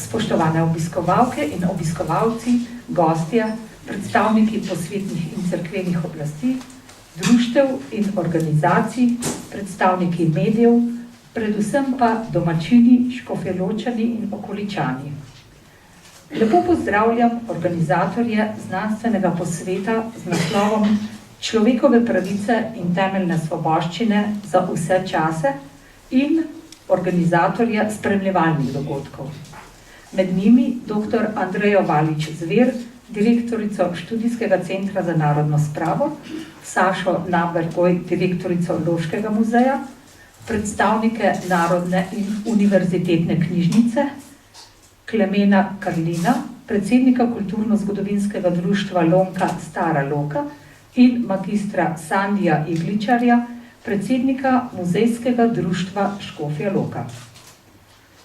spoštovane obiskovalke in obiskovalci, gostje, predstavniki posvetnih in cerkvenih oblasti, društev in organizacij, predstavniki medijev, predvsem pa domačini, Škofjeločani in okoličani. Lepo pozdravljam organizatorje znanstvenega posveta z naslovom Človekove pravice in temeljne svoboščine za vse čase in organizatorje spremljevalnih dogodkov. Med njimi dr. Andrejo Valič Zver, direktorico Študijskega centra za narodno spravo, Sašo Nabergoj, direktorico Loškega muzeja, predstavnike Narodne in univerzitetne knjižnice, Klemena Karlina, predsednika Kulturno-zgodovinskega društva Lonka Stara Loka in magistra Sandija Igličarja, predsednika Muzejskega društva Škofja Loka.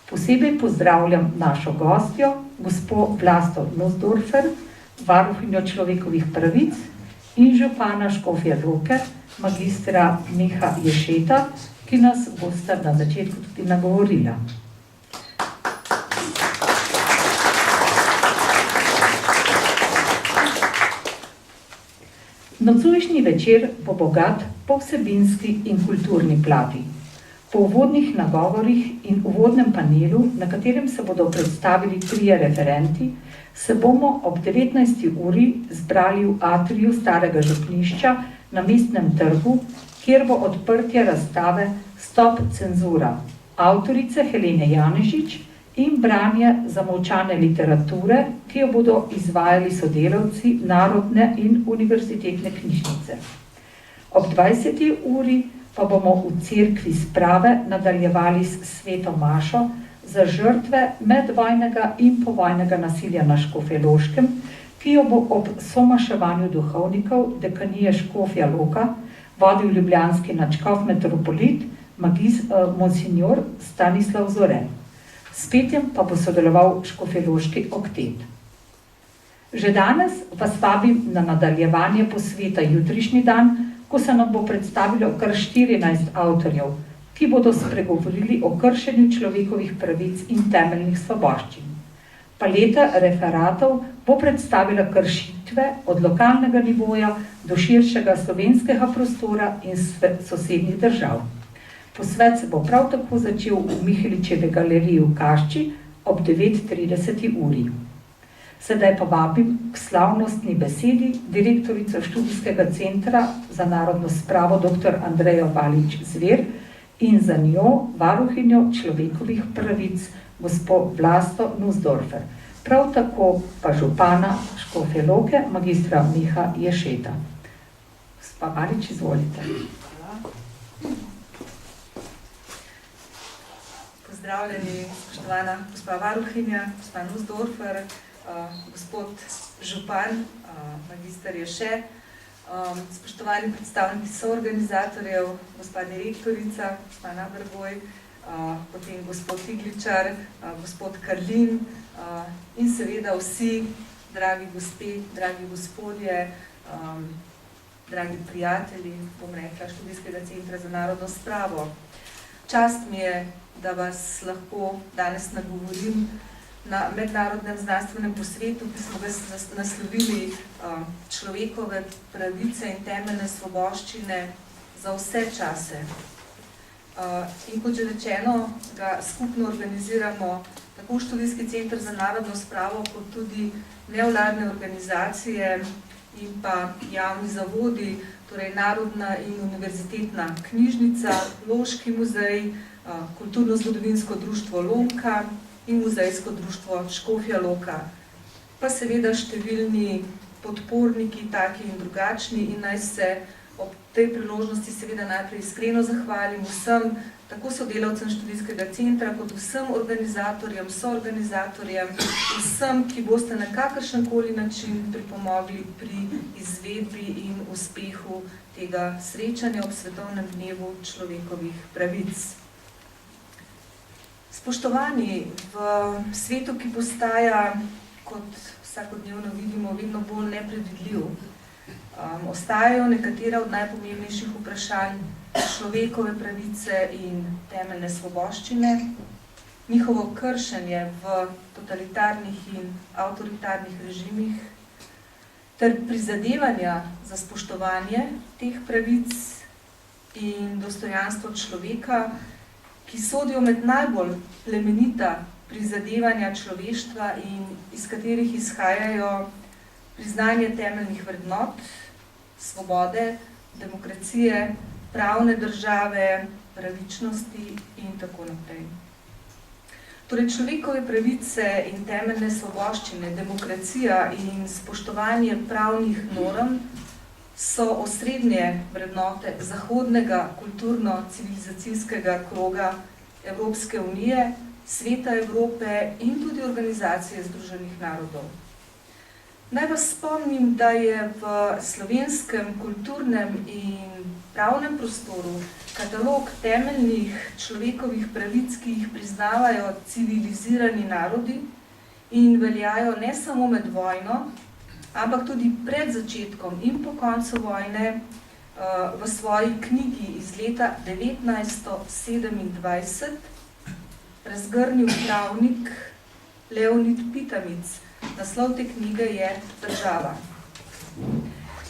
Posebej pozdravljam našo gostjo, gospo Vlasto Nussdorfer, varuhinjo človekovih pravic in župana Škofje Loke, magistra Miha Ješeta, ki nas bosta na začetku tudi nagovorila. Nocojšnji večer bo bogat po vsebinski in kulturni plati. Po uvodnih nagovorih in uvodnem panelu, na katerem se bodo predstavili trije referenti, se bomo ob 19. uri zbrali v atriju Starega župnišča na Mestnem trgu, kjer bo odprtje razstave Stop cenzura avtorice Helene Janežič in branje zamolčane literature, ki jo bodo izvajali sodelavci Narodne in univerzitetne knjižnice. Ob 20. uri pa bomo v cerkvi sprave nadaljevali s sveto mašo za žrtve medvojnega in povojnega nasilja na Škofjeloškem, ki jo bo ob somaševanju duhovnikov dekanije Škofja Loka vodil ljubljanski nadškof metropolit monsignor Stanislav Zore. S petjem pa bo sodeloval Škofjeloški oktet. Že danes vas vabim na nadaljevanje posveta jutrišnji dan, ko se nam bo predstavilo kar 14 avtorjev, ki bodo spregovorili o kršenju človekovih pravic in temeljnih svoboščin. Paleta referatov bo predstavila kršitve od lokalnega nivoja do širšega slovenskega prostora in sosednjih držav. Posvet se bo prav tako začel v Miheličevi galeriji v Kašči ob 9:30 uri. Sedaj pa vabim k slavnostni besedi direktorico Študijskega centra za narodno spravo dr. Andrejo Valič Zver in za njo varuhinjo človekovih pravic gospo Vlasto Nussdorfer. Prav tako pa župana Škofje Loke magistra Miha Ješeta. Gospa Valič, izvolite. Pozdravljeni, spoštovana gospa varuhinja, gospa Nussdorfer, gospod župan, magister Ješe, spoštovani predstavniki soorganizatorjev, gospa direktorica, gospa Nabergoj, potem gospod Igličar, gospod Karlin in seveda vsi, dragi gospe, dragi gospodje, dragi prijatelji, bom rekla, Študijskega centra za narodno spravo. Čast mi je, da vas lahko danes nagovorim na mednarodnem znanstvenem posvetu, ki smo ga naslovili človekove pravice in temeljne svoboščine za vse čase. In kot že rečeno, ga skupno organiziramo tako Študijski center za narodno spravo, kot tudi nevladne organizacije in pa javni zavodi, torej Narodna in univerzitetna knjižnica, Loški muzej, Kulturno-zgodovinsko društvo Lonka in Muzejsko društvo Škofja Loka. Pa seveda številni podporniki, taki in drugačni, in naj se ob tej priložnosti seveda najprej iskreno zahvalim vsem, tako sodelavcem Študijskega centra, kot vsem organizatorjem, soorganizatorjem, vsem, ki boste na kakršenkoli način pripomogli pri izvedbi in uspehu tega srečanja ob Svetovnem dnevu človekovih pravic. Spoštovani, v svetu, ki postaja, kot vsakodnevno vidimo, vedno bolj nepredvidljiv, ostajajo nekatera od najpomembnejših vprašanj človekove pravice in temeljne svoboščine. njihovo kršenje v totalitarnih in avtoritarnih režimih ter prizadevanja za spoštovanje teh pravic in dostojanstvo človeka, ki sodijo med najbolj plemenita prizadevanja človeštva in iz katerih izhajajo priznanje temeljnih vrednot, svobode, demokracije, pravne države, pravičnosti in tako naprej. Torej, človekove pravice in temeljne svoboščine, demokracija in spoštovanje pravnih norm so osrednje vrednote zahodnega kulturno-civilizacijskega kroga Evropske unije, Sveta Evrope in tudi Organizacije združenih narodov. Naj vas spomnim, da je v slovenskem kulturnem in pravnem prostoru katalog temeljnih človekovih pravic, ki jih priznavajo civilizirani narodi in veljajo ne samo med vojno, ampak tudi pred začetkom in po koncu vojne, v svoji knjigi iz leta 1927 razgrnil pravnik Leonid Pitamic. Naslov te knjige je Država.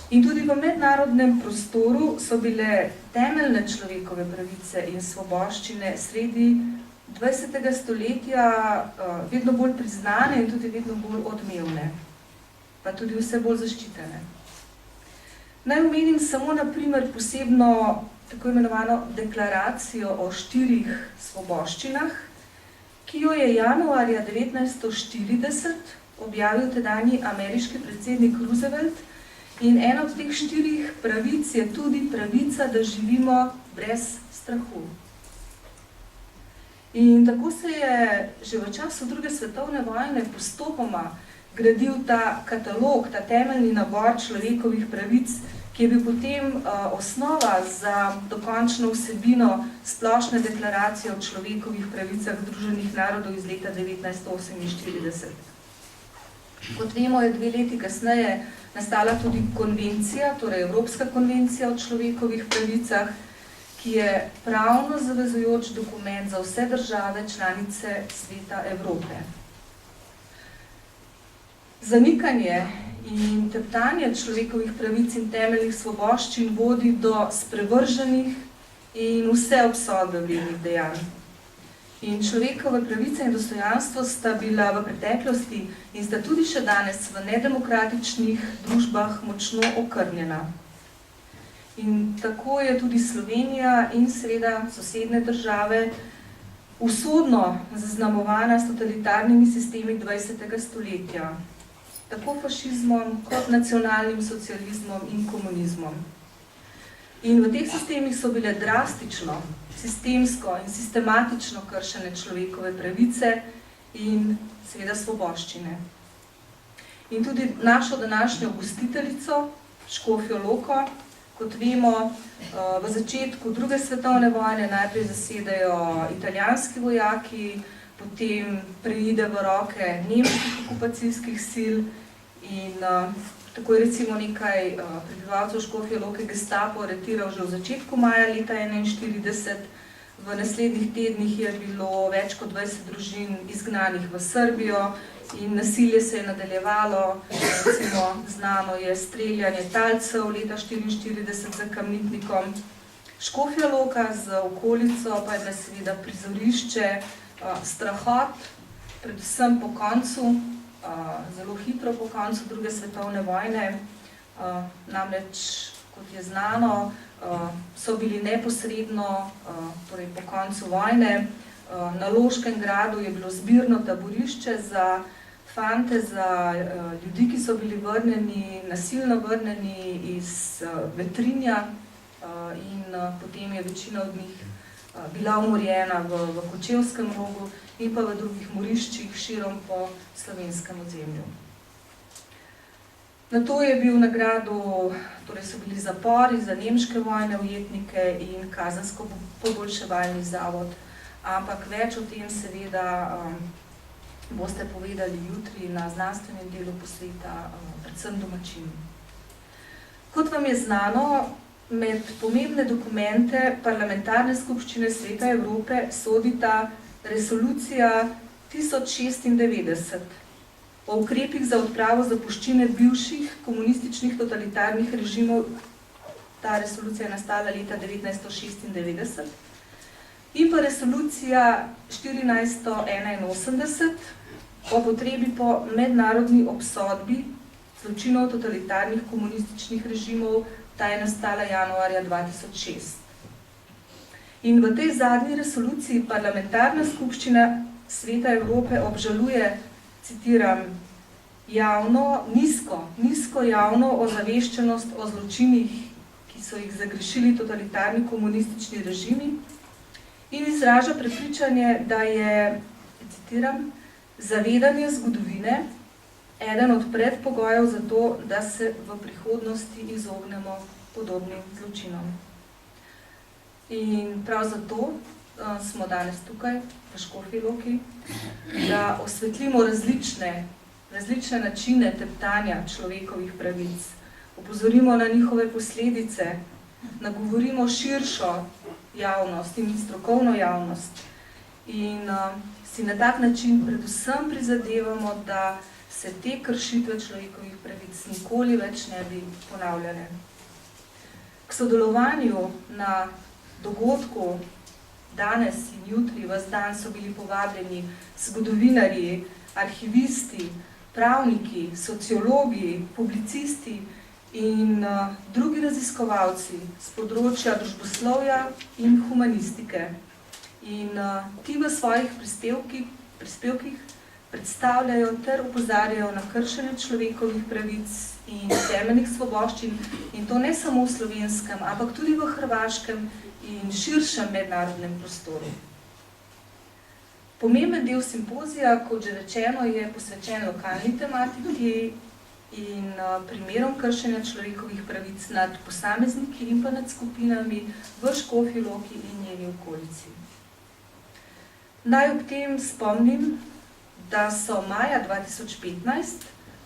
In tudi v mednarodnem prostoru so bile temeljne človekove pravice in svoboščine sredi 20. stoletja vedno bolj priznane in tudi vedno bolj odmevne, pa tudi vse bolj zaščitene. Naj omenim samo na primer posebno tako imenovano deklaracijo o 4 svoboščinah, ki jo je januarja 1940 objavil tedanji ameriški predsednik Roosevelt, in ena od teh 4 pravic je tudi pravica, da živimo brez strahu. In tako se je že v času druge svetovne vojne postopoma gradil ta katalog, ta temeljni nabor človekovih pravic, ki je bil potem osnova za dokončno vsebino splošne deklaracije o človekovih pravicah Združenih narodov iz leta 1948. Kot vemo, je 2 leti kasneje nastala tudi konvencija, torej Evropska konvencija o človekovih pravicah, ki je pravno zavezujoč dokument za vse države članice Sveta Evrope. Zanikanje in teptanje človekovih pravic in temeljnih svoboščin vodi do sprevrženih in vse obsodbe vrednih dejanj. In človekove pravice in dostojanstvo sta bila v preteklosti in sta tudi še danes v nedemokratičnih družbah močno okrnjena. In tako je tudi Slovenija in seveda sosednje države usodno zaznamovana s totalitarnimi sistemi 20. stoletja, tako fašizmom kot nacionalnim socializmom in komunizmom. In v teh sistemih so bile drastično, sistemsko in sistematično kršene človekove pravice in seveda svoboščine. In tudi našo današnjo gostiteljico, Škofjo Loko, kot vemo, v začetku druge svetovne vojne najprej zasedajo italijanski vojaki, potem preide v roke nemških okupacijskih sil in tako je recimo nekaj prebivalcev Škofje Loke Gestapo aretiral že v začetku maja leta 1941. V naslednjih tednih je bilo več kot 20 družin izgnanih v Srbijo in nasilje se je nadaljevalo. Recimo znano je streljanje talcev leta 1944 za Kamnitnikom. Škofja Loka z okolico pa je bila seveda prizorišče strahot, predvsem po koncu, zelo hitro po koncu druge svetovne vojne. Namreč, kot je znano, so bili neposredno, torej po koncu vojne, na Loškem gradu je bilo zbirno taborišče za fante, za ljudi, ki so bili vrnjeni, nasilno vrnjeni iz Vetrinja in potem je večina od njih bila umorjena v Kočevskem rogu in pa v drugih moriščih širom po slovenskem ozemlju. Nato je bil na gradu, torej so bili zapori za nemške vojne ujetnike in kazensko-poboljševalni zavod, ampak več o tem seveda boste povedali jutri na znanstvenem delu posveta, predvsem domačini. Kot vam je znano, med pomembne dokumente Parlamentarne skupščine Sveta Evrope sodita resolucija 1096 o ukrepih za odpravo zapuščine bivših komunističnih totalitarnih režimov, ta resolucija je nastala leta 1996, in pa resolucija 1481 o potrebi po mednarodni obsodbi zločinov totalitarnih komunističnih režimov, ta je nastala januarja 2006. In v tej zadnji resoluciji Parlamentarna skupščina Sveta Evrope obžaluje, citiram, nizko javno ozaveščenost o zločinih, ki so jih zagrešili totalitarni komunistični režimi, in izraža prepričanje, da je, citiram, zavedanje zgodovine eden od predpogojev za to, da se v prihodnosti izognemo podobnim zločinom. In prav zato smo danes tukaj, v Škofji Loki, da osvetlimo različne načine teptanja človekovih pravic, opozorimo na njihove posledice, nagovorimo širšo javnost in strokovno javnost in si na tak način predvsem prizadevamo, da se te kršitve človekovih pravic nikoli več ne bi ponavljale. K sodelovanju na dogodku danes in jutri, ves dan so bili povabljeni zgodovinarji, arhivisti, pravniki, sociologi, publicisti in drugi raziskovalci z področja družboslovja in humanistike. In ti v svojih prispevkih predstavljajo ter opozarjajo na kršenje človekovih pravic in temeljnih svoboščin, in to ne samo v slovenskem, ampak tudi v hrvaškem in širšem mednarodnem prostoru. Pomemben del simpozija, kot že rečeno, je posvečen lokalni tematiki in primerom kršenja človekovih pravic nad posamezniki in pa nad skupinami v Škofji Loki in njeni okolici. Naj ob tem spomnim, da so maja 2015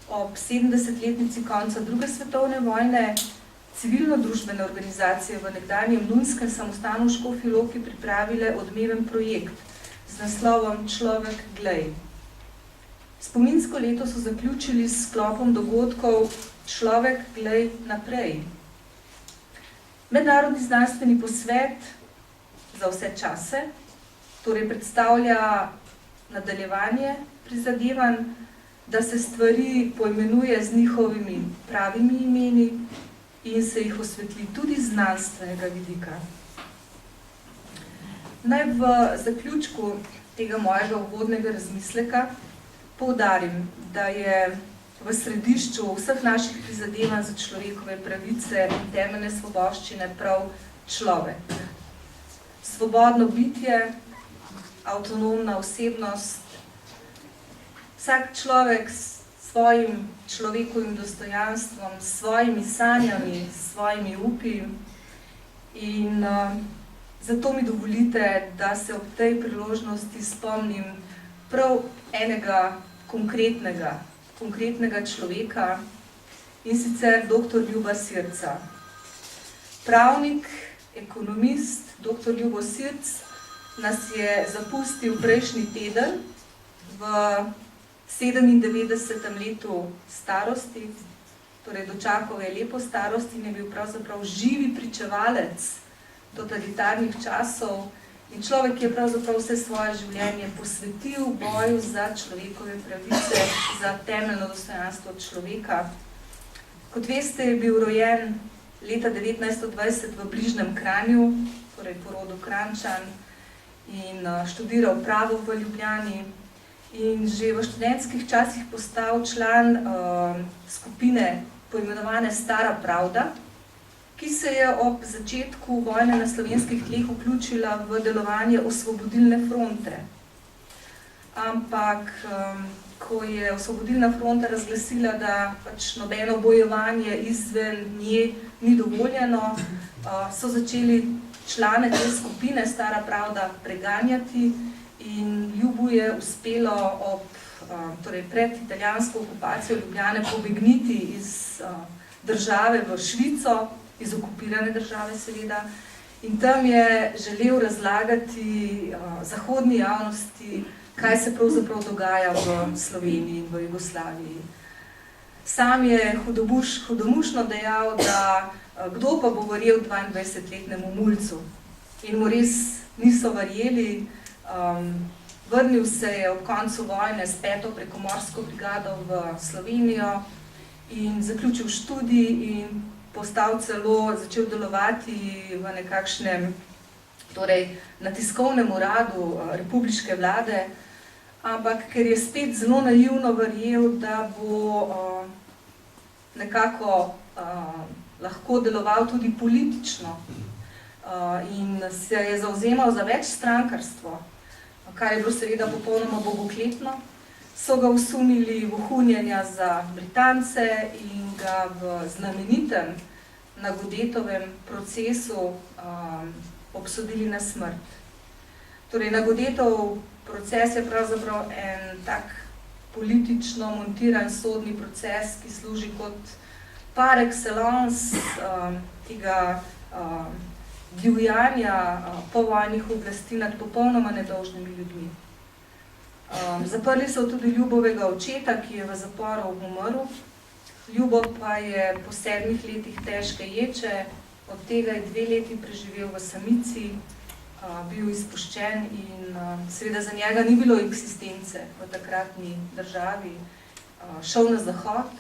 ob 70-letnici konca druge svetovne vojne civilno-družbene organizacije v nekdanjem Nunskem samostanu v Škofji Loki pripravile odmeven projekt z naslovom Človek, glej. Spominsko leto so zaključili s sklopom dogodkov Človek, glej naprej. Mednarodni znanstveni posvet za vse čase torej predstavlja nadaljevanje prizadevanj, da se stvari poimenuje z njihovimi pravimi imeni in se jih osvetli tudi z znanstvenega vidika. Naj v zaključku tega mojega uvodnega razmisleka poudarim, da je v središču vseh naših prizadevanj za človekove pravice in temeljne svoboščine prav človek. Svobodno bitje, avtonomna osebnost, vsak človek s svojim človekovim dostojanstvom, s svojimi sanjami, s svojimi upi in zato mi dovolite, da se ob tej priložnosti spomnim prav enega konkretnega človeka in sicer dr. Ljuba Sirca. Pravnik, ekonomist, dr. Ljubo Sirc nas je zapustil prejšnji teden v 97. letu starosti, torej dočakal je lepo starost in je bil pravzaprav živi pričevalec totalitarnih časov in človek je pravzaprav vse svoje življenje posvetil boju za človekove pravice, za temeljno dostojanstvo človeka. Kot veste, je bil rojen leta 1920 v bližnjem Kranju, torej porodu Kranjčan, in študiral pravo v Ljubljani in že v študentskih časih postal član skupine poimenovane Stara pravda, ki se je ob začetku vojne na slovenskih tleh vključila v delovanje Osvobodilne fronte. Ampak, ko je Osvobodilna fronta razglasila, da pač nobeno bojevanje izven nje ni dovoljeno, so začeli člane te skupine Stara pravda preganjati in Ljubu je uspelo pred italijansko okupacijo Ljubljane pobegniti iz države v Švico, iz okupirane države seveda, In tam je želel razlagati zahodni javnosti, kaj se pravzaprav dogaja v Sloveniji in v Jugoslaviji. Sam je hudomušno dejal, da kdo pa bo verjel 22-letnemu mulcu. In mu res niso verjeli. Vrnil se je ob koncu vojne s 5. prekomorsko brigado v Slovenijo in zaključil študij in postal celo, začel delovati v nekakšnem, torej na tiskovnem uradu republiške vlade, ampak ker je spet zelo naivno verjel, da bo nekako lahko deloval tudi politično in se je zavzemal za večstrankarstvo, kar je bilo seveda popolnoma bogokletno, so ga osumili vohunjenja za Britance in ga v znamenitem Nagodetovem procesu obsodili na smrt. Torej, Nagodetov proces je pravzaprav en tak politično montiran sodni proces, ki služi kot par excellence tega divjanja povojnih oblasti nad popolnoma nedolžnimi ljudmi. Zaprli so tudi Ljubovega očeta, ki je v zaporu umrl. Ljubo pa je po 7 letih težke ječe, od tega je 2 leti preživel v samici, bil izpuščen in seveda za njega ni bilo eksistence v takratni državi. Šel na zahod,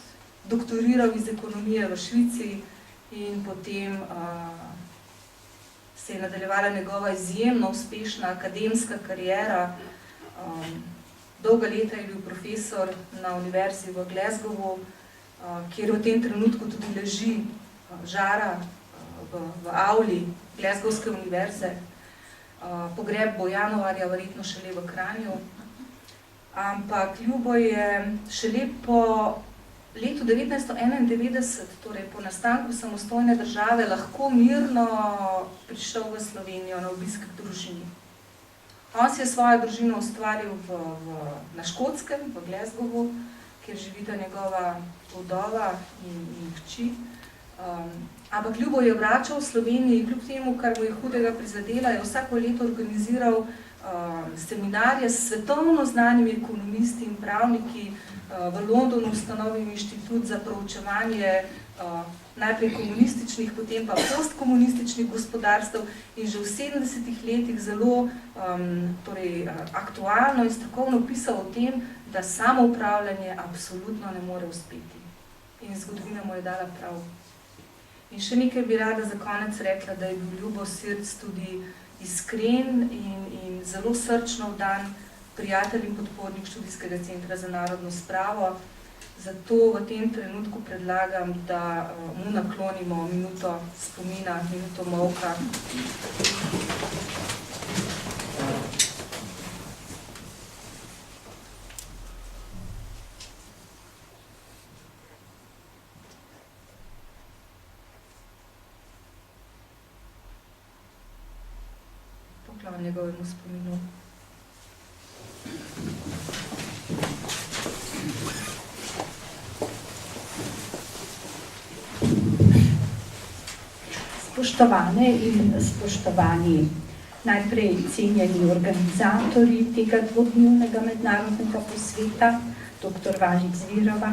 doktoriral iz ekonomije v Švici in potem se je nadaljevala njegova izjemno uspešna akademska kariera. Dolga leta je bil profesor na univerzi v Glasgowu, kjer v tem trenutku tudi leži žara v avli Glasgowske univerze. Pogreb bo januarja verjetno šele v Kranju. Ampak Ljubo je šele po letu 1991, torej po nastanku samostojne države, lahko mirno prišel v Slovenijo na obisk k družini. On si je svojo družino ustvaril na Škotskem, v Glasgowu, kjer živita njegova vdova in hči. Ampak Ljubo je vračal v Sloveniji, kljub temu, kar mu je hudega prizadela, je vsako leto organiziral seminarje s svetovno znanimi ekonomisti in pravniki. V Londonu ustanovil inštitut za proučevanje najprej komunističnih, potem pa postkomunističnih gospodarstev in že v 70. letih zelo aktualno in strokovno pisal o tem, da samoupravljanje absolutno ne more uspeti. In zgodovina mu je dala prav. In še nekaj bi rada za konec rekla, da je bil Ljubo Sirc tudi iskren in zelo srčno vdan prijatelj in podpornik Študijskega centra za narodno spravo. Zato v tem trenutku predlagam, da mu naklonimo minuto spomina, minuto molka. Poklon njegovemu spominu. Spoštovane in spoštovani, najprej cenjeni organizatorji tega dvodnevnega mednarodnega posveta, dr. Valik Zvirova,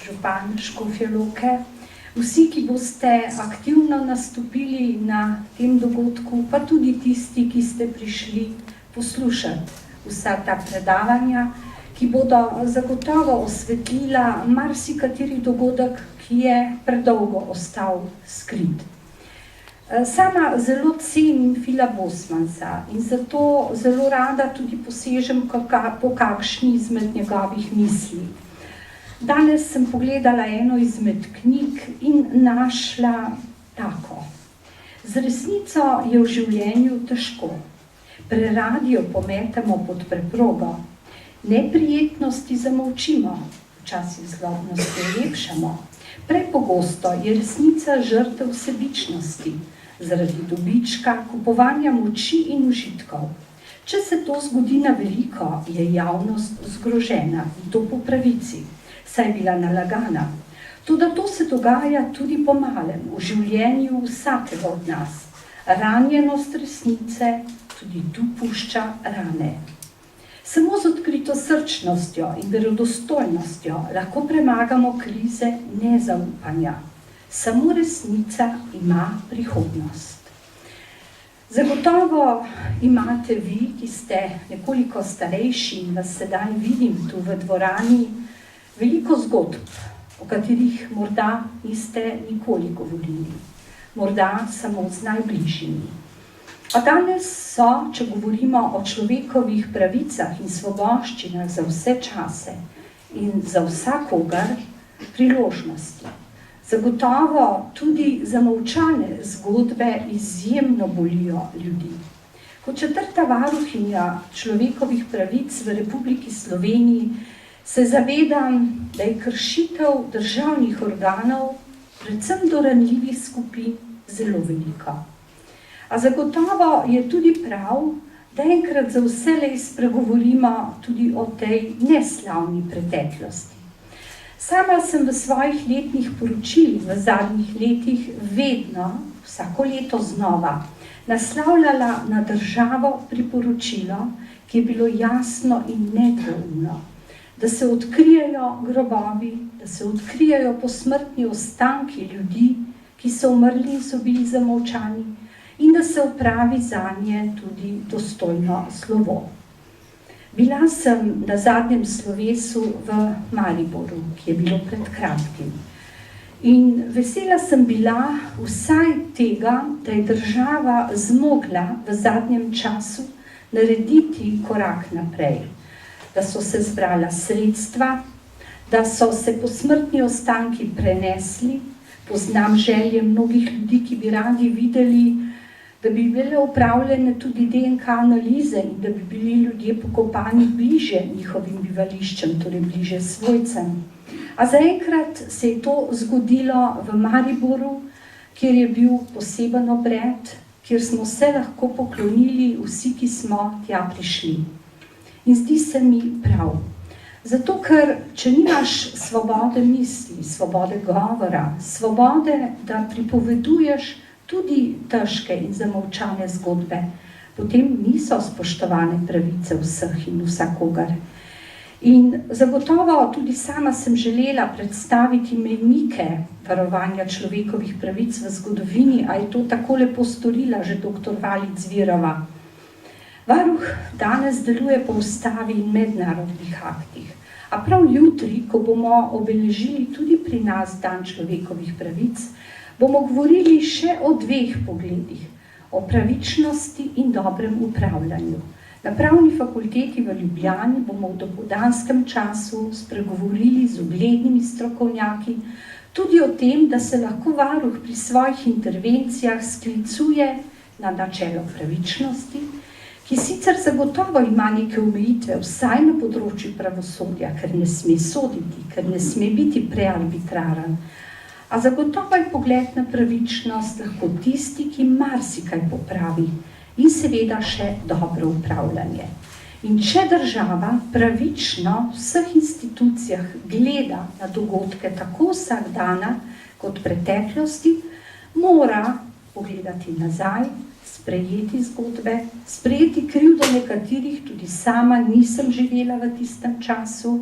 župan Škofje Loke, vsi, ki boste aktivno nastopili na tem dogodku, pa tudi tisti, ki ste prišli poslušati vsa ta predavanja, ki bodo zagotovo osvetlila marsikateri dogodek, ki je predolgo ostal skrit. Sama zelo cenim Phila Bosmansa in zato zelo rada tudi posežem po kakšni izmed njegovih misli. Danes sem pogledala eno izmed knjig in našla tako. Z resnico je v življenju težko. Preradi jo pometemo pod preprogo. Neprijetnosti zamolčimo, včasih zlobnosti olepšamo. Prepogosto je resnica žrtev sebičnosti, zaradi dobička, kupovanja moči in užitkov. Če se to zgodi na veliko, je javnost zgrožena, in to po pravici, saj je bila nalagana. Toda to se dogaja tudi po malem, v življenju vsakega od nas. Ranjenost resnice tudi tu pušča rane. Samo z odkrito srčnostjo in verodostojnostjo lahko premagamo krize nezaupanja. Samo resnica ima prihodnost. Zagotovo imate vi, ki ste nekoliko starejši in vas sedaj vidim tu v dvorani, veliko zgodb, o katerih morda niste nikoli govorili, morda samo z najbližjimi. A danes so, če govorimo o človekovih pravicah in svoboščinah za vse čase in za vsakogar, priložnosti. Zagotovo tudi zamolčane zgodbe izjemno bolijo ljudi. Kot 4. varuhinja človekovih pravic v Republiki Sloveniji se zavedam, da je kršitev državnih organov, predvsem do ranljivih skupin, zelo velika. A zagotovo je tudi prav, da enkrat za vselej spregovorimo tudi o tej neslavni preteklosti. Sama sem v svojih letnih poročilih v zadnjih letih vedno, vsako leto znova, naslavljala na državo priporočilo, ki je bilo jasno in nedvoumno, da se odkrijejo grobovi, da se odkrijejo posmrtni ostanki ljudi, ki so umrli in so bili zamolčani, in da se opravi zanje tudi dostojno slovo. Bila sem na zadnjem slovesu v Mariboru, ki je bilo pred kratkim. In vesela sem bila vsaj tega, da je država zmogla v zadnjem času narediti korak naprej. Da so se zbrala sredstva, da so se posmrtni ostanki prenesli. Poznam želje mnogih ljudi, ki bi radi videli, da bi bile upravljene tudi DNK analize in da bi bili ljudje pokopani bliže njihovim bivališčem, torej bliže svojcem. A zaenkrat se je to zgodilo v Mariboru, kjer je bil poseben obred, kjer smo se lahko poklonili vsi, ki smo tja prišli. In zdi se mi prav. Zato, ker če nimaš svobode misli, svobode govora, svobode, da pripoveduješ tudi težke in zamolčane zgodbe, potem niso spoštovane pravice vseh in vsakogar. In zagotovo tudi sama sem želela predstaviti mejnike varovanja človekovih pravic v zgodovini, a je to tako lepo storila že dr. Valic Virova. Varuh danes deluje po ustavi in mednarodnih aktih, a prav jutri, ko bomo obeležili tudi pri nas dan človekovih pravic, bomo govorili še o 2 pogledih, o pravičnosti in dobrem upravljanju. Na Pravni fakulteti v Ljubljani bomo v dopoldanskem času spregovorili z uglednimi strokovnjaki tudi o tem, da se lahko varuh pri svojih intervencijah sklicuje na načelo pravičnosti, ki sicer zagotovo ima neke omejitve, vsaj na področju pravosodja, ker ne sme soditi, ker ne sme biti prearbitraren. A zagotovo je pogled na pravičnost lahko tisti, ki marsikaj popravi in seveda še dobro upravljanje. In če država pravično v vseh institucijah gleda na dogodke tako vsakdana kot preteklosti, mora pogledati nazaj, sprejeti zgodbe, sprejeti krivdo nekaterih, tudi sama nisem živela v tistem času,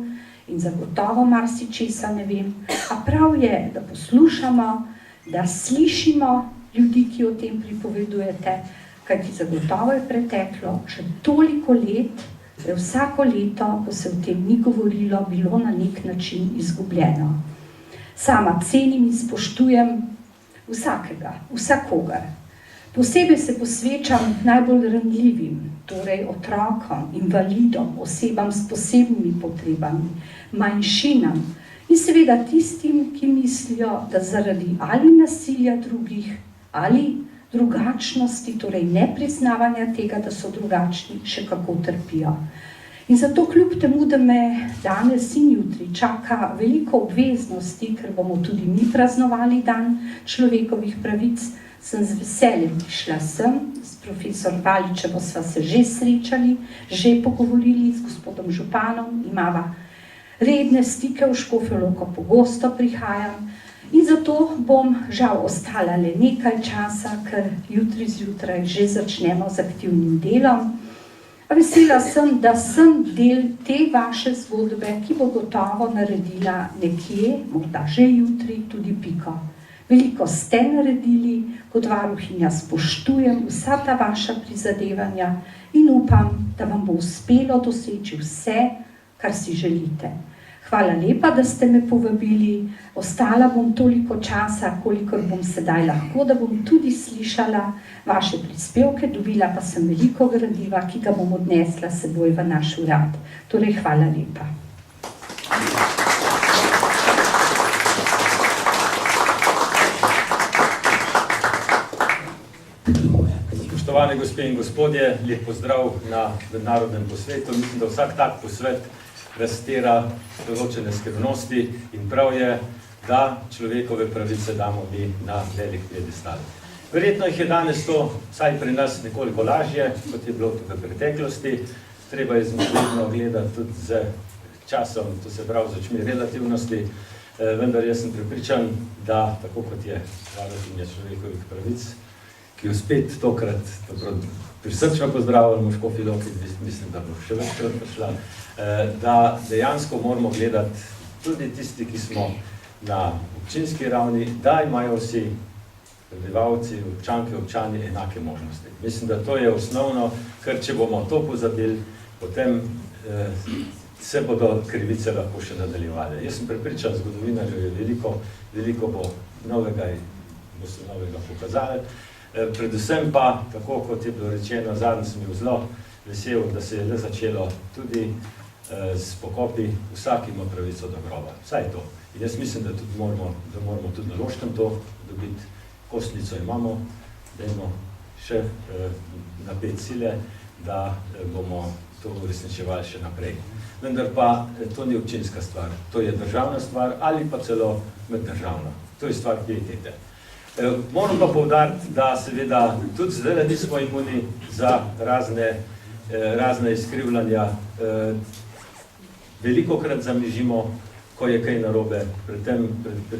in zagotovo marsičesa ne vem, a prav je, da poslušamo, da slišimo ljudi, ki o tem pripovedujete, kajti zagotovo je preteklo še toliko let, da je vsako leto, ko se o tem ni govorilo, bilo na nek način izgubljeno. Sama cenim in spoštujem vsakega, vsakogar. Posebej se posvečam najbolj ranljivim, torej otrokom, invalidom, osebam s posebnimi potrebami, manjšinam in seveda tistim, ki mislijo, da zaradi ali nasilja drugih ali drugačnosti, torej nepriznavanja tega, da so drugačni, še kako trpijo. In zato kljub temu, da me danes in jutri čaka veliko obveznosti, ker bomo tudi mi praznovali dan človekovih pravic, sem z veseljem prišla sem, s profesor Valičevo sva se že srečali, že pogovorili z gospodom županom, imava redne stike v Škofjo Loko, pogosto prihajam In zato bom žal ostala le nekaj časa, ker jutri zjutraj že začnemo z aktivnim delom. Vesela sem, da sem del te vaše zgodbe, ki bo gotovo naredila nekje, morda že jutri, tudi piko. Veliko ste naredili, kot varuhinja spoštujem vsa ta vaša prizadevanja in upam, da vam bo uspelo doseči vse, kar si želite. Hvala lepa, da ste me povabili. Ostala bom toliko časa, kolikor bom sedaj lahko, da bom tudi slišala vaše prispevke, dobila pa sem veliko gradiva, ki ga bom odnesla s seboj v naš urad. Torej, hvala lepa. Spoštovane gospe in gospodje, lep pozdrav na mednarodnem posvetu. Mislim, da vsak tak posvet raztira določene skrivnosti in prav je, da človekove pravice damo mi na velik piedestal. Verjetno jih je danes to, vsaj pri nas, nekoliko lažje, kot je bilo v preteklosti. Treba je zmožno gledati tudi z časom, to se pravi z očmi relativnosti, vendar jaz sem prepričan, da tako kot je varuhinja človekovih pravic, ki jo spet tokrat prisrčno pozdravljamo v Škofji Loki, mislim, da bo še večkrat prišla, da dejansko moramo gledati tudi tisti, ki smo na občinski ravni, da imajo vsi prebivalci, občanke, občani enake možnosti. Mislim, da to je osnovno, ker če bomo to pozabili, potem se bodo krivice lahko še nadaljevale. Jaz sem prepričan, zgodovina že je veliko bo novega pokazala. Predvsem pa, tako kot je bilo rečeno, zadnji sem bil zelo vesel, da se je le začelo tudi s pokopi, vsak ima pravico do groba, vsaj to. In jaz mislim, da moramo tudi na Loškem to dobiti, kostnico imamo, dajmo še napet sile, da bomo to uresničevali še naprej. Vendar pa to ni občinska stvar, to je državna stvar ali pa celo meddržavna, to je stvar pietete. Moram pa poudariti, da seveda tudi zdaj nismo imuni za razne izkrivljanja. Velikokrat zamižimo, ko je kaj narobe. Pri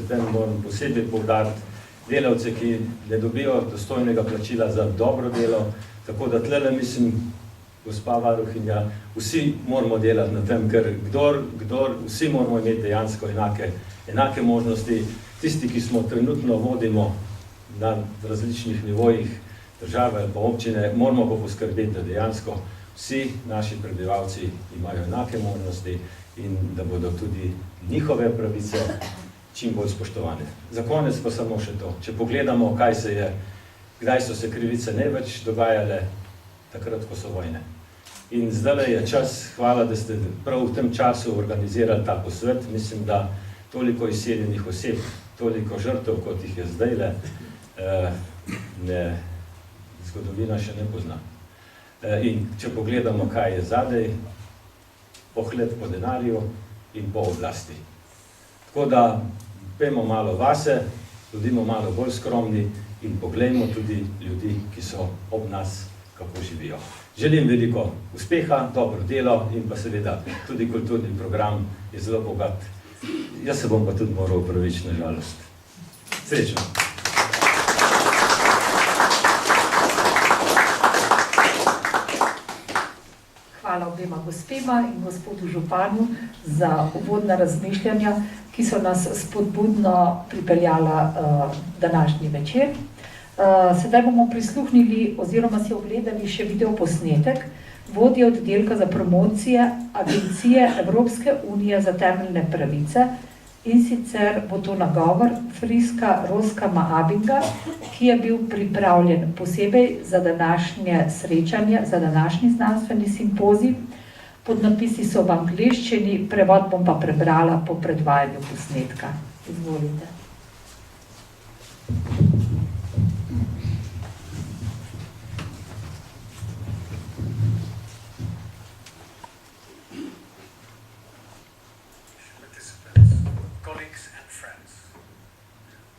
tem moram posebej poudariti delavce, ki ne dobijo dostojnega plačila za dobro delo. Tako da tlele mislim, gospa varuhinja, vsi moramo delati na tem, ker vsi moramo imeti dejansko enake možnosti. Tisti, ki smo trenutno vodimo na različnih nivojih države ali pa občine, moramo pa poskrbeti, da dejansko vsi naši prebivalci imajo enake možnosti in da bodo tudi njihove pravice čim bolj spoštovane. Za konec pa samo še to. Če pogledamo, kdaj so se krivice največ dogajale, takrat, ko so vojne. In zdaj je čas, hvala, da ste prav v tem času organizirali ta posvet. Mislim, da toliko izseljenih oseb, toliko žrtev, kot jih je zdajle, zgodovina še ne pozna. In če pogledamo, kaj je zadej, pohled po denarju in po oblasti. Tako da pejmo malo vase, bodimo malo bolj skromni in poglejmo tudi ljudi, ki so ob nas, kako živijo. Želim veliko uspeha, dobro delo in pa seveda tudi kulturni program je zelo bogat. Jaz se bom pa tudi moral opravičiti, na žalost. Srečno! Hvala obema gospema in gospodu županu za uvodna razmišljanja, ki so nas spodbudno pripeljala današnji večer. Sedaj bomo prisluhnili oziroma si ogledali še videoposnetek vodje oddelka za promocije Agencije Evropske unije za temeljne pravice, in sicer bo to nagovor Friska Roskama Abinga, ki je bil pripravljen posebej za današnje srečanje, za današnji znanstveni simpozij. Podnapisi so v angleščini, prevod bom pa prebrala po predvajanju posnetka. Izvolite.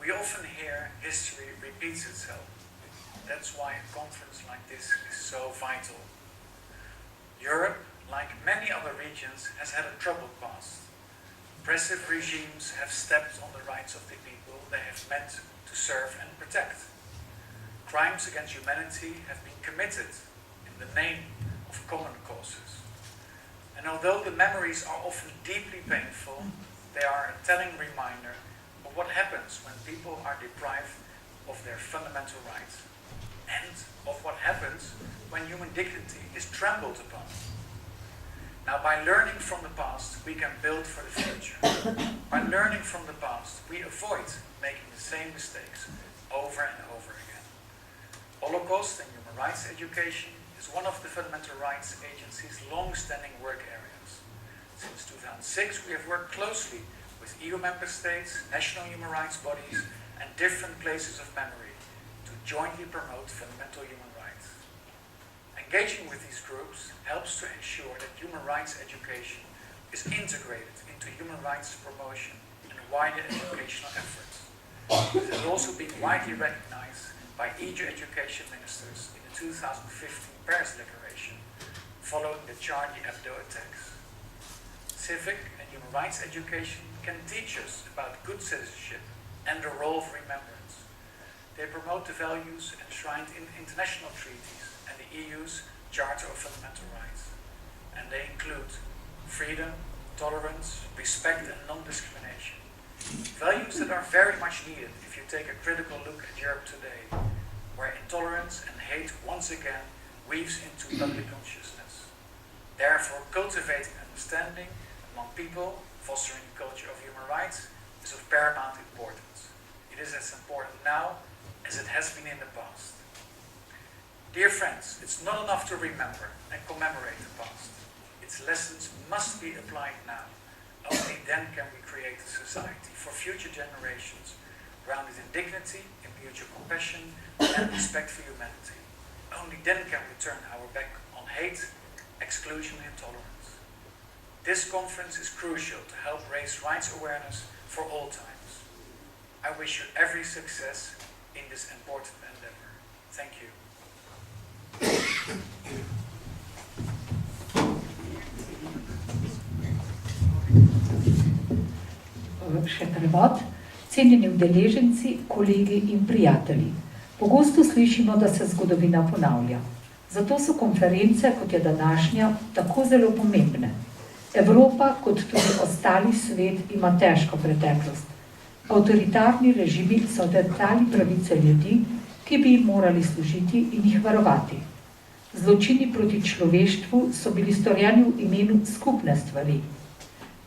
We often hear history repeats itself. That's why a conference like this is so vital. Europe, like many other regions, has had a troubled past. Oppressive regimes have stepped on the rights of the people they have meant to serve and protect. Crimes against humanity have been committed in the name of common causes. And although the memories are often deeply painful, they are a telling reminder of what happens when people are deprived of their fundamental rights, and of what happens when human dignity is trampled upon. Now, by learning from the past, we can build for the future. By learning from the past, we avoid making the same mistakes over and over again. Holocaust and human rights education is one of the Fundamental Rights Agency's long-standing work areas. Since 2006, we have worked closely with EU member states, national human rights bodies, and different places of memory to jointly promote fundamental human rights. Engaging with these groups helps to ensure that human rights education is integrated into human rights promotion and wider educational efforts. It has also been widely recognized by EU education ministers in the 2015 Paris Declaration, following the Charlie Hebdo attacks. Civic and human rights education can teach us about good citizenship and the role of remembrance. They promote the values enshrined in international treaties and the EU's Charter of Fundamental Rights. And they include freedom, tolerance, respect and non-discrimination. Values that are very much needed if you take a critical look at Europe today, where intolerance and hate once again weaves into public consciousness. Therefore, cultivating understanding among people, fostering a culture of human rights, is of paramount importance. It is as important now as it has been in the past. Dear friends, it's not enough to remember and commemorate the past. Its lessons must be applied now. Only then can we create a society for future generations grounded in dignity, in mutual compassion, and respect for humanity. Only then can we turn our back on hate, exclusion and intolerance. This conference is crucial to help raise rights awareness for all times. I wish you every success in this important endeavor. Thank you. Še prevod. Cenjeni udeleženci, kolegi in prijatelji. Pogosto slišimo, da se zgodovina ponavlja. Zato so konference, kot je današnja, tako zelo pomembne. Evropa, kot tudi ostali svet, ima težko preteklost. Avtoritarni režimi so odrtali pravice ljudi, ki bi jim morali služiti in jih varovati. Zločini proti človeštvu so bili storjeni v imenu skupne stvari.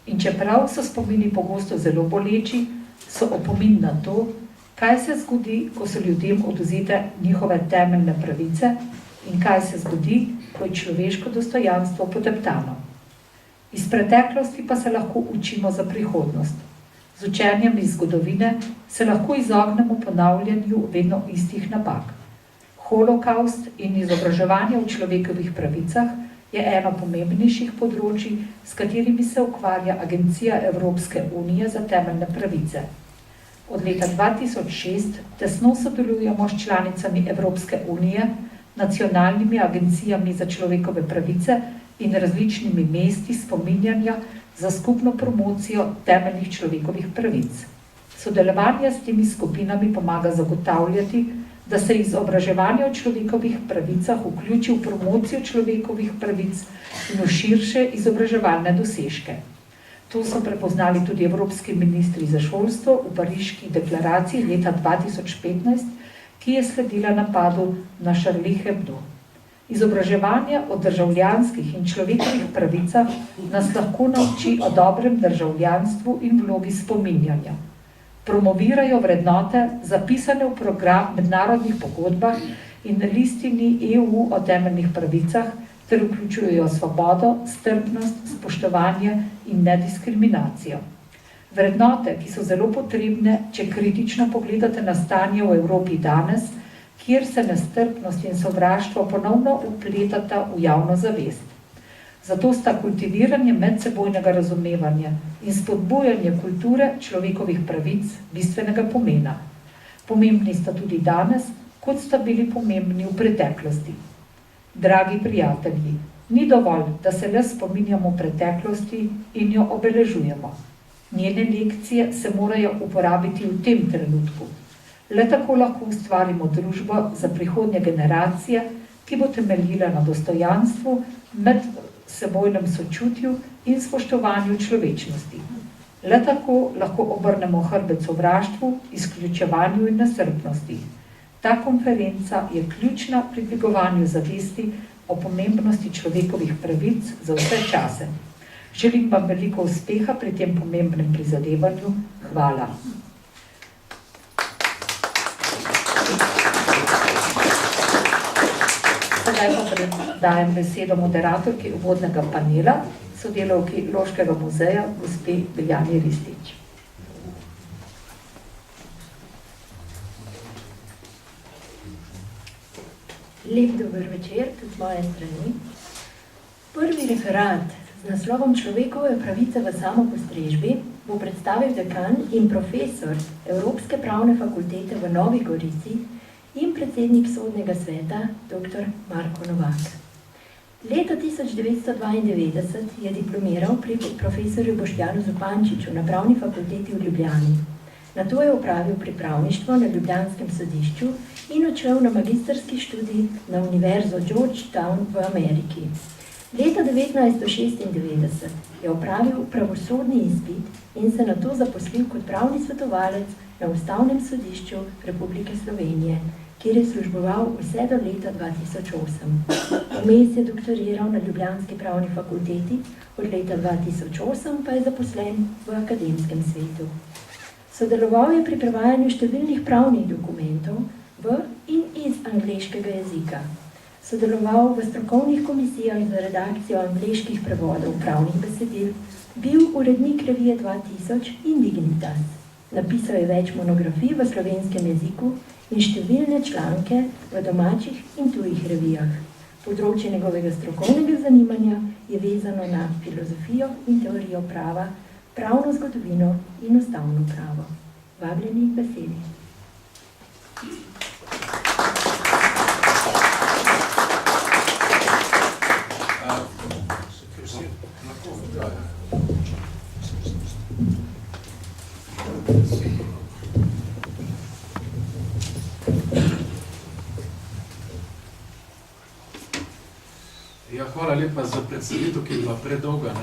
In čeprav so spomini pogosto zelo boleči, so opomin na to, kaj se zgodi, ko so ljudem odvzete njihove temeljne pravice in kaj se zgodi, ko je človeško dostojanstvo poteptano. Iz preteklosti pa se lahko učimo za prihodnost. Z učenjem iz zgodovine se lahko izognemo ponavljanju vedno istih napak. Holokaust in izobraževanje o človekovih pravicah je eno pomembnejših področij, s katerimi se ukvarja Agencija Evropske unije za temeljne pravice. Od leta 2006 tesno sodelujemo s članicami Evropske unije, nacionalnimi agencijami za človekove pravice in različnimi mesti spominjanja za skupno promocijo temeljnih človekovih pravic. Sodelovanje s temi skupinami pomaga zagotavljati, da se izobraževanje o človekovih pravicah vključi v promocijo človekovih pravic in v širše izobraževalne dosežke. To so prepoznali tudi evropski ministri za šolstvo v Pariški deklaraciji leta 2015, ki je sledila napadu na Charlie Hebdo. Izobraževanje o državljanskih in človekovih pravicah nas lahko nauči o dobrem državljanstvu in vlogi spominjanja. Promovirajo vrednote, zapisane v program mednarodnih pogodbah in listini EU o temeljnih pravicah, ter vključujejo svobodo, strpnost, spoštovanje in nediskriminacijo. Vrednote, ki so zelo potrebne, če kritično pogledate na stanje v Evropi danes, kjer se nestrpnost in sovraštvo ponovno vpletata v javno zavest. Zato sta kultiviranje medsebojnega razumevanja in spodbujanje kulture človekovih pravic bistvenega pomena. Pomembni sta tudi danes, kot sta bili pomembni v preteklosti. Dragi prijatelji, ni dovolj, da se le spominjamo preteklosti in jo obeležujemo. Njene lekcije se morajo uporabiti v tem trenutku. Le tako lahko ustvarimo družbo za prihodnje generacije, ki bo temeljila na dostojanstvu, medsebojnem sočutju in spoštovanju človečnosti. Le tako lahko obrnemo hrbet sovraštvu, izključevanju in nestrpnosti. Ta konferenca je ključna pri dvigovanju zavesti o pomembnosti človekovih pravic za vse čase. Želim vam veliko uspeha pri tem pomembnem prizadevanju. Hvala. Sedaj pa predajem besedo moderatorki uvodnega panela, sodelavki Loškega muzeja, gospe Biljani Ristič. Lep dober večer, tudi z moje strani. Prvi referat z naslovom Človekove pravice v samopostrežbi bo predstavil dekan in profesor Evropske pravne fakultete v Novi Gorici in predsednik Sodnega sveta, dr. Marko Novak. Leta 1992 je diplomiral pri profesorju Boštjanu Zupančiču na Pravni fakulteti v Ljubljani. Nato je opravil pripravništvo na Ljubljanskem sodišču in odšel na magistrski študij na Univerzo Georgetown v Ameriki. Leta 1996 je opravil pravosodni izpit in se nato zaposlil kot pravni svetovalec na Ustavnem sodišču Republike Slovenije, kjer je služboval vse do leta 2008. Vmes je doktoriral na Ljubljanski pravni fakulteti, od leta 2008 pa je zaposlen v akademskem svetu. Sodeloval je pri prevajanju številnih pravnih dokumentov v in iz angleškega jezika. Sodeloval v strokovnih komisijah za redakcijo angleških prevodov pravnih besedil, bil urednik revije 2000 in Dignitas. Napisal je več monografij v slovenskem jeziku in številne članke v domačih in tujih revijah. Področje njegovega strokovnega zanimanja je vezano na filozofijo in teorijo prava, pravno zgodovino in ustavno pravo. Vabljeni k besedi. Ja, hvala lepa za predstavitev, ki je bila predolga,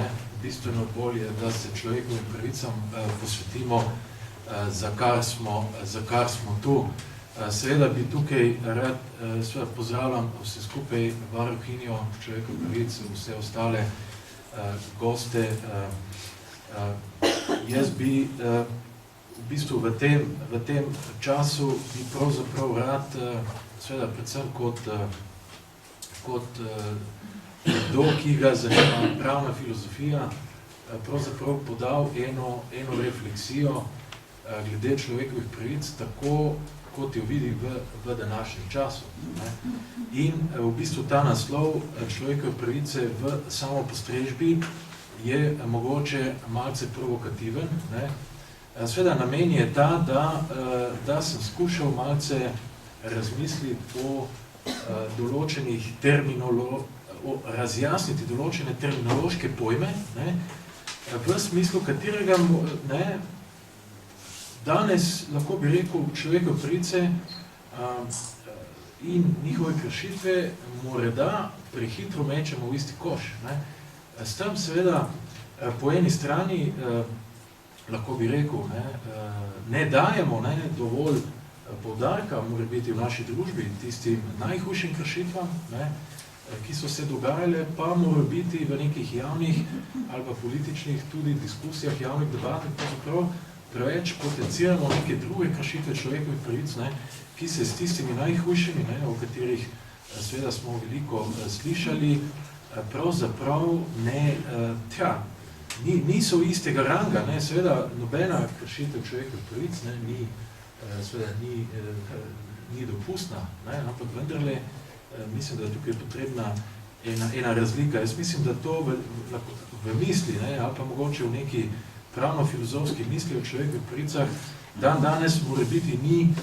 bistveno bolje, da se človekovim pravicam posvetimo, za kar smo tu. Seveda bi tukaj rad pozdravljam vse skupaj varuhinjo človekovih pravic, vse ostale goste. Jaz bi v bistvu v tem času bi pravzaprav rad, seveda predvsem kot nekdo, ki ga zanima pravna filozofija, pravzaprav podal eno refleksijo glede človekovih pravic, tako kot jo vidi v današnjem času. In v bistvu ta naslov človekove pravice v samopostrežbi je mogoče malce provokativen. Seveda namen je ta, da sem skušal malce razmisliti o določenih razjasniti določene terminološke pojme, v smislu katerega danes lahko bi rekel človekove pravice in njihove kršitve morda prehitro mečemo v isti koš. S tem seveda po eni strani lahko bi rekel, ne dajemo dovolj poudarka, mora biti v naši družbi tistim najhujšim kršitvam, ki so se dogajale, pa mora biti v nekih javnih ali pa političnih tudi diskusijah, javnih debatah, preveč potenciramo neke druge kršitve človekovih pravic, ki se s tistimi najhujšimi, o katerih seveda smo veliko slišali, pravzaprav niso istega ranga, seveda nobena kršitev človekovih pravic ni dopustna, ampak vendarle mislim, da je tukaj potrebna ena razlika. Jaz mislim, da to v misli, ali pa mogoče v neki pravno-filozofski misli o človekovih pravicah danes morebiti ni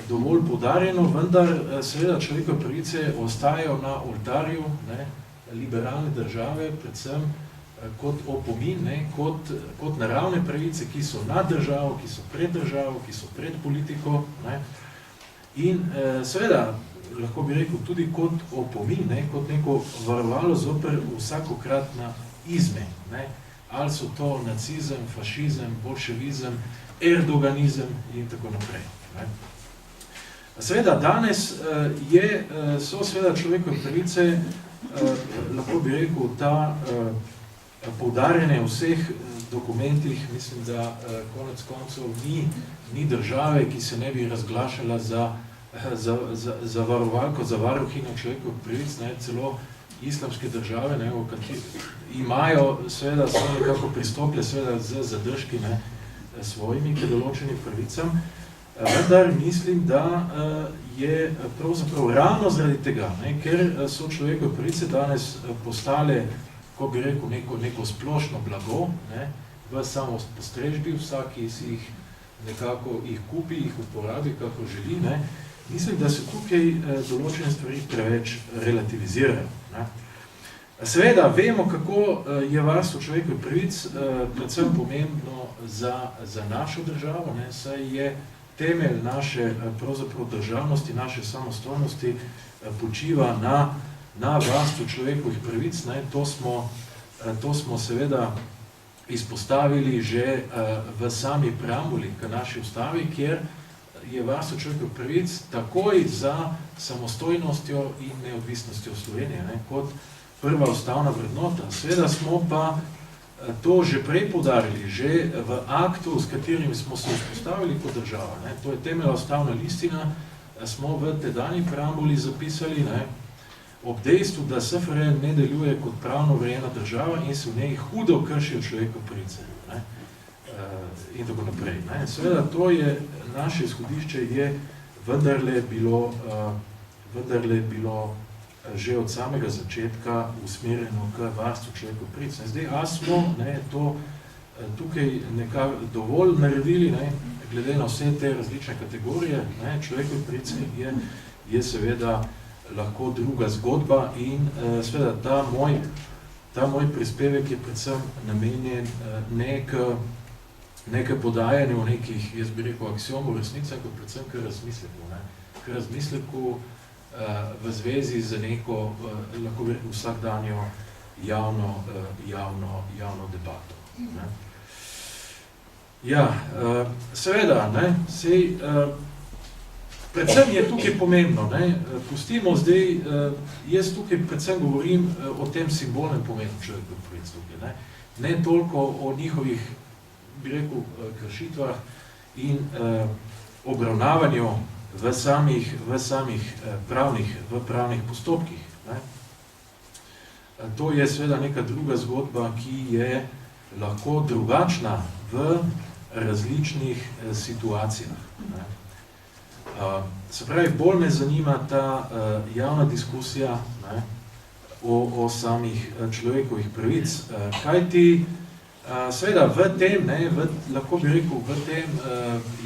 dovolj poudarjeno, vendar seveda človekove pravice ostajajo na oltarju liberalne države, predvsem kot opomin, ne, kot naravne pravice, ki so nad državo, ki so pred državo, ki so pred politiko, ne. In seveda, lahko bi rekel, tudi kot opomin, ne, kot neko varovalo zoper vsakokratna izme, ne. Ali so to nacizem, fašizem, bolševizem, erdoganizem in tako naprej. Ne. Seveda, danes so seveda človekove pravice, lahko bi rekel, ta poudarjanje v vseh dokumentih, mislim, da konec koncev ni države, ki se ne bi razglašala za varovalko, za varuhinjo človekovih pravic, ne, celo islamske države, ne, v kateri imajo seveda so nekako pristopile seveda z zadržki, ne, svojimi k določenim pravicam, vendar mislim, da je pravzaprav ravno zaradi tega, ne, ker so človekove pravice danes postale, ko bi rekel, neko splošno blago, ne, v samopostrežbi, vsaki si jih nekako jih kupi, jih uporabi, kako želi, ne. Mislim, da se tukaj določene stvari preveč relativizirajo. Ne. Seveda, vemo, kako je varstvo človekovih pravic predvsem pomembno za našo državo, ne, saj je temelj naše pravzaprav državnosti, naše samostojnosti počiva na varstvu človekovih pravic. Ne. To smo seveda izpostavili že v sami preambuli k naši ustavi, kjer je varstvo človekovih pravic takoj za samostojnostjo in neodvisnostjo Slovenije, ne, kot prva ustavna vrednota. Seveda smo pa to že prej poudarili, že v aktu, s katerim smo se vzpostavili kot država, ne, to je temeljna ustavna listina, smo v tedanji preambuli zapisali, ne, ob dejstvu, da SFRJ ne deluje kot pravno urejena država in se v njej hudo kršijo človekove pravice, ne, in tako naprej. Ne. Seveda, to je, naše izhodišče je vendarle bilo že od samega začetka usmerjeno k varstvu človekovih pravic. Zdaj, a smo, ne, to tukaj nekako dovolj naredili, ne, glede na vse te različne kategorije, ne, človekove pravice je seveda lahko druga zgodba in seveda ta moj prispevek je predvsem namenjen ne k podajanju nekih, jaz bi rekel, aksiomov resnice, kot predvsem k razmisleku. Ne. K razmisleku v zvezi z neko, lahko bi rekel, vsakdanjo javno debato. Ne. Ja, seveda, ne, sej, predvsem je tukaj pomembno, ne, pustimo zdaj, jaz tukaj predvsem govorim o tem simbolnem pomenu človekovih pravic tukaj, ne toliko o njihovih, bi rekel, kršitvah in obravnavanju v samih pravnih postopkih. Ne. To je seveda neka druga zgodba, ki je lahko drugačna v različnih situacijah. Ne. Se pravi, bolj me zanima ta javna diskusija, ne, o samih človekovih pravic, kajti seveda v tem, ne, lahko bi rekel, v tem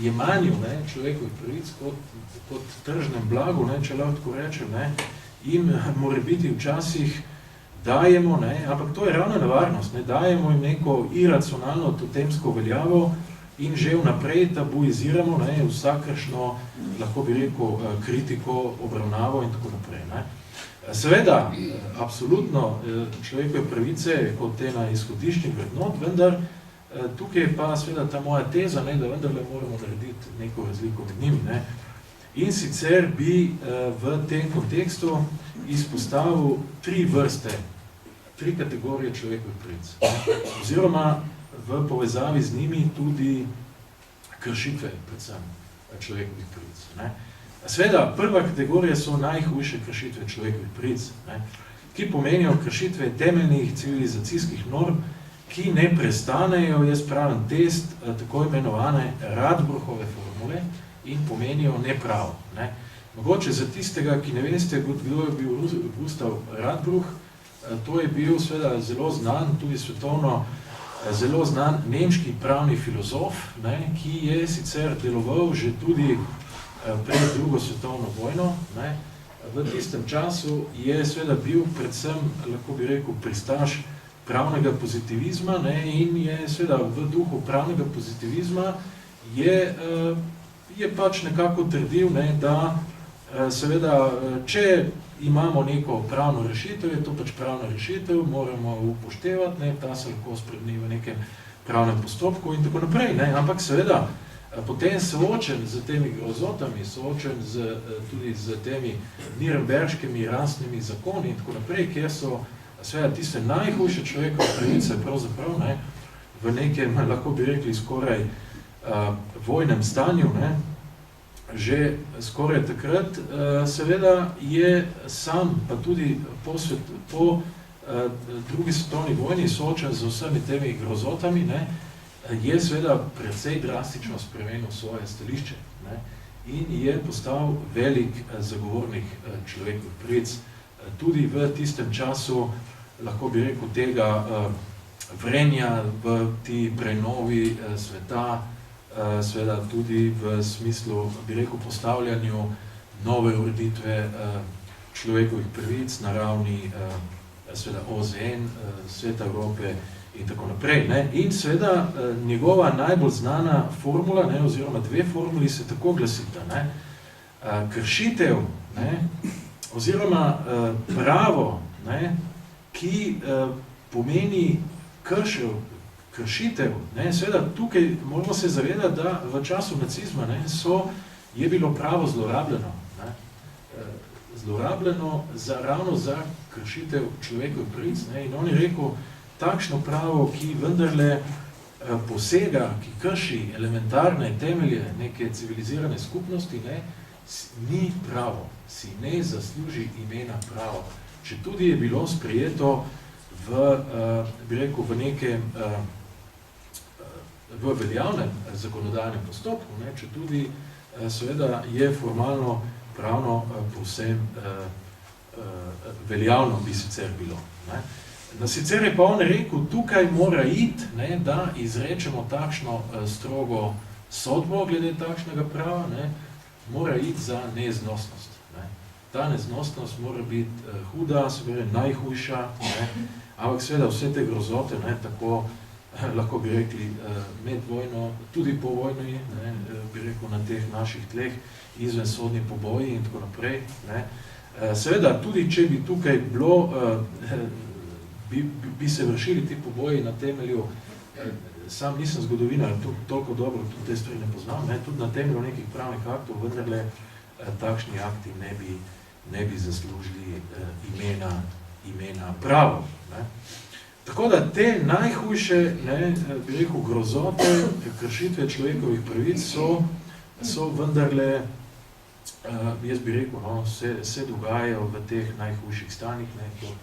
jemanju, ne, človekovih pravic kot tržnem blagu, ne, če lahko tako rečem, ne, in morebiti včasih dajemo, ne, ampak to je ravno nevarnost, ne, dajemo jim neko iracionalno totemsko veljavo in že vnaprej tabuiziramo, ne, vsakršno, lahko bi rekel, kritiko, obravnavo in tako naprej. Ne. Seveda, absolutno človekove pravice kot ena izhodiščnih vrednot, vendar tukaj pa seveda ta moja teza, ne, da vendarle moramo narediti neko razliko med njimi. Ne. In sicer bi v tem kontekstu izpostavil tri kategorije človekovih pravic. Oziroma v povezavi z njimi tudi kršitve, predvsem človekovih pravic. Ne. Seveda, prva kategorija so najhujše kršitve človekovih pravic, ne, ki pomenijo kršitve temeljnih civilizacijskih norm, ki ne prestanejo, jaz pravim, test tako imenovane Radbruchove formule in pomenijo nepravo. Ne. Mogoče za tistega, ki ne veste, kdo je bil Gustav Radbruch, to je bil seveda zelo znan, tudi svetovno zelo znan nemški pravni filozof, ne, ki je sicer deloval že tudi pred drugo svetovno vojno. Ne. V tistem času je seveda bil predvsem, lahko bi rekel, pristaš pravnega pozitivizma, ne, in je seveda v duhu pravnega pozitivizma je pač nekako trdil, ne, da seveda, če imamo neko pravno rešitev, je to pač pravna rešitev, moramo upoštevati, ne, ta se lahko spremeni v nekem pravnem postopku in tako naprej, ne, ampak seveda potem soočen z temi grozotami, soočen tudi z temi nürnberškimi rasnimi zakoni in tako naprej, kjer so seveda tiste najhujše človekove pravice pravzaprav, ne, v nekem, lahko bi rekli, skoraj vojnem stanju, ne, že skoraj takrat, seveda je sam, pa tudi po drugi svetovni vojni soočen z vsemi temi grozotami, ne, je seveda precej drastično spremenil svoje stališče, ne, in je postal velik zagovornik človekovih pravic. Tudi v tistem času, lahko bi rekel, tega vrenja v ti prenovi sveta, seveda tudi v smislu, bi rekel, postavljanju nove ureditve človekovih pravic na ravni seveda OZN, Sveta Evrope in tako naprej. Ne? In seveda njegova najbolj znana formula, ne, oziroma dve formuli se tako glasita. Ne? Kršitev, ne, oziroma pravo, ne, ki pomeni kršitev, ne, seveda tukaj moramo se zavedati, da v času nacizma, ne, je bilo pravo zlorabljeno. Ne, zlorabljeno ravno za kršitev človekovih pravic. Ne, in on je rekel, takšno pravo, ki vendarle posega, ki krši elementarne temelje neke civilizirane skupnosti, ne, ni pravo, si ne zasluži imena pravo. Če tudi je bilo sprejeto bi rekel, v nekem v veljavnem zakonodajnem postopku, ne, če tudi seveda je formalno pravno povsem veljavno bi sicer bilo. Ne. Sicer je pa on rekel, tukaj mora iti, ne, da izrečemo takšno strogo sodbo glede takšnega prava, ne, mora iti za neznosnost. Ne. Ta neznosnost mora biti huda, seveda najhujša, ne, ampak seveda vse te grozote, ne, tako lahko bi rekli med vojno, tudi po vojni, ne, bi rekel na teh naših tleh, izvensodni poboji in tako naprej. Ne. Seveda, tudi če bi tukaj bilo, bi se vršili ti poboji na temelju, sam nisem zgodovinar, toliko dobro tudi te stvari ne poznam, ne, tudi na temelju nekih pravnih aktov, vendarle takšni akti ne bi zaslužili imena pravo. Ne. Tako da te najhujše, ne, bi rekel, grozote, kršitve človekovih pravic so vendarle, jaz bi rekel, no, se dogajajo v teh najhujših stanjih, ne, kot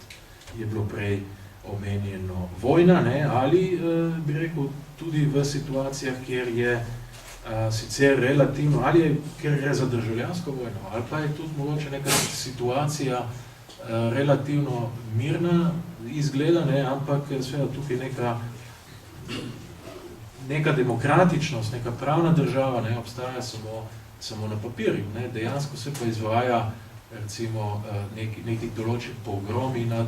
je bilo prej omenjeno vojna, ne, ali bi rekel tudi v situacijah, kjer je sicer relativno, ali kjer gre za državljansko vojno, ali pa je tudi mogoče neka situacija relativno mirna izgleda, ne, ampak seveda tukaj neka demokratičnost, neka pravna država, ne, obstaja samo na papirju, ne, dejansko se pa izvaja recimo nekih določenih pogromi nad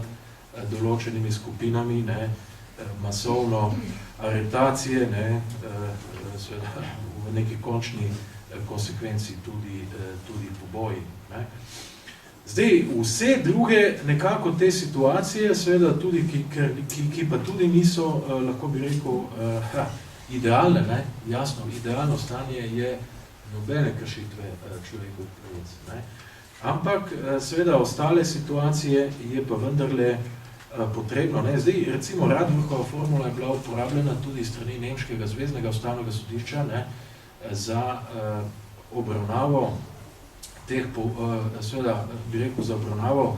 določenimi skupinami, ne, masovno aretacije, ne, seveda v neki končni konsekvenci tudi poboji. Ne. Zdaj, vse druge nekako te situacije, seveda tudi, ki pa tudi niso, lahko bi rekel, idealne, ne, jasno, idealno stanje je nobene kršitve človekovih pravic, ne. Ampak, seveda, ostale situacije je pa vendarle potrebno. Ne. Zdaj, recimo, Radbruchova formula je bila uporabljena tudi strani Nemškega zveznega ustavnega sodišča, ne, za obravnavo teh, seveda, bi rekel, za obravnavo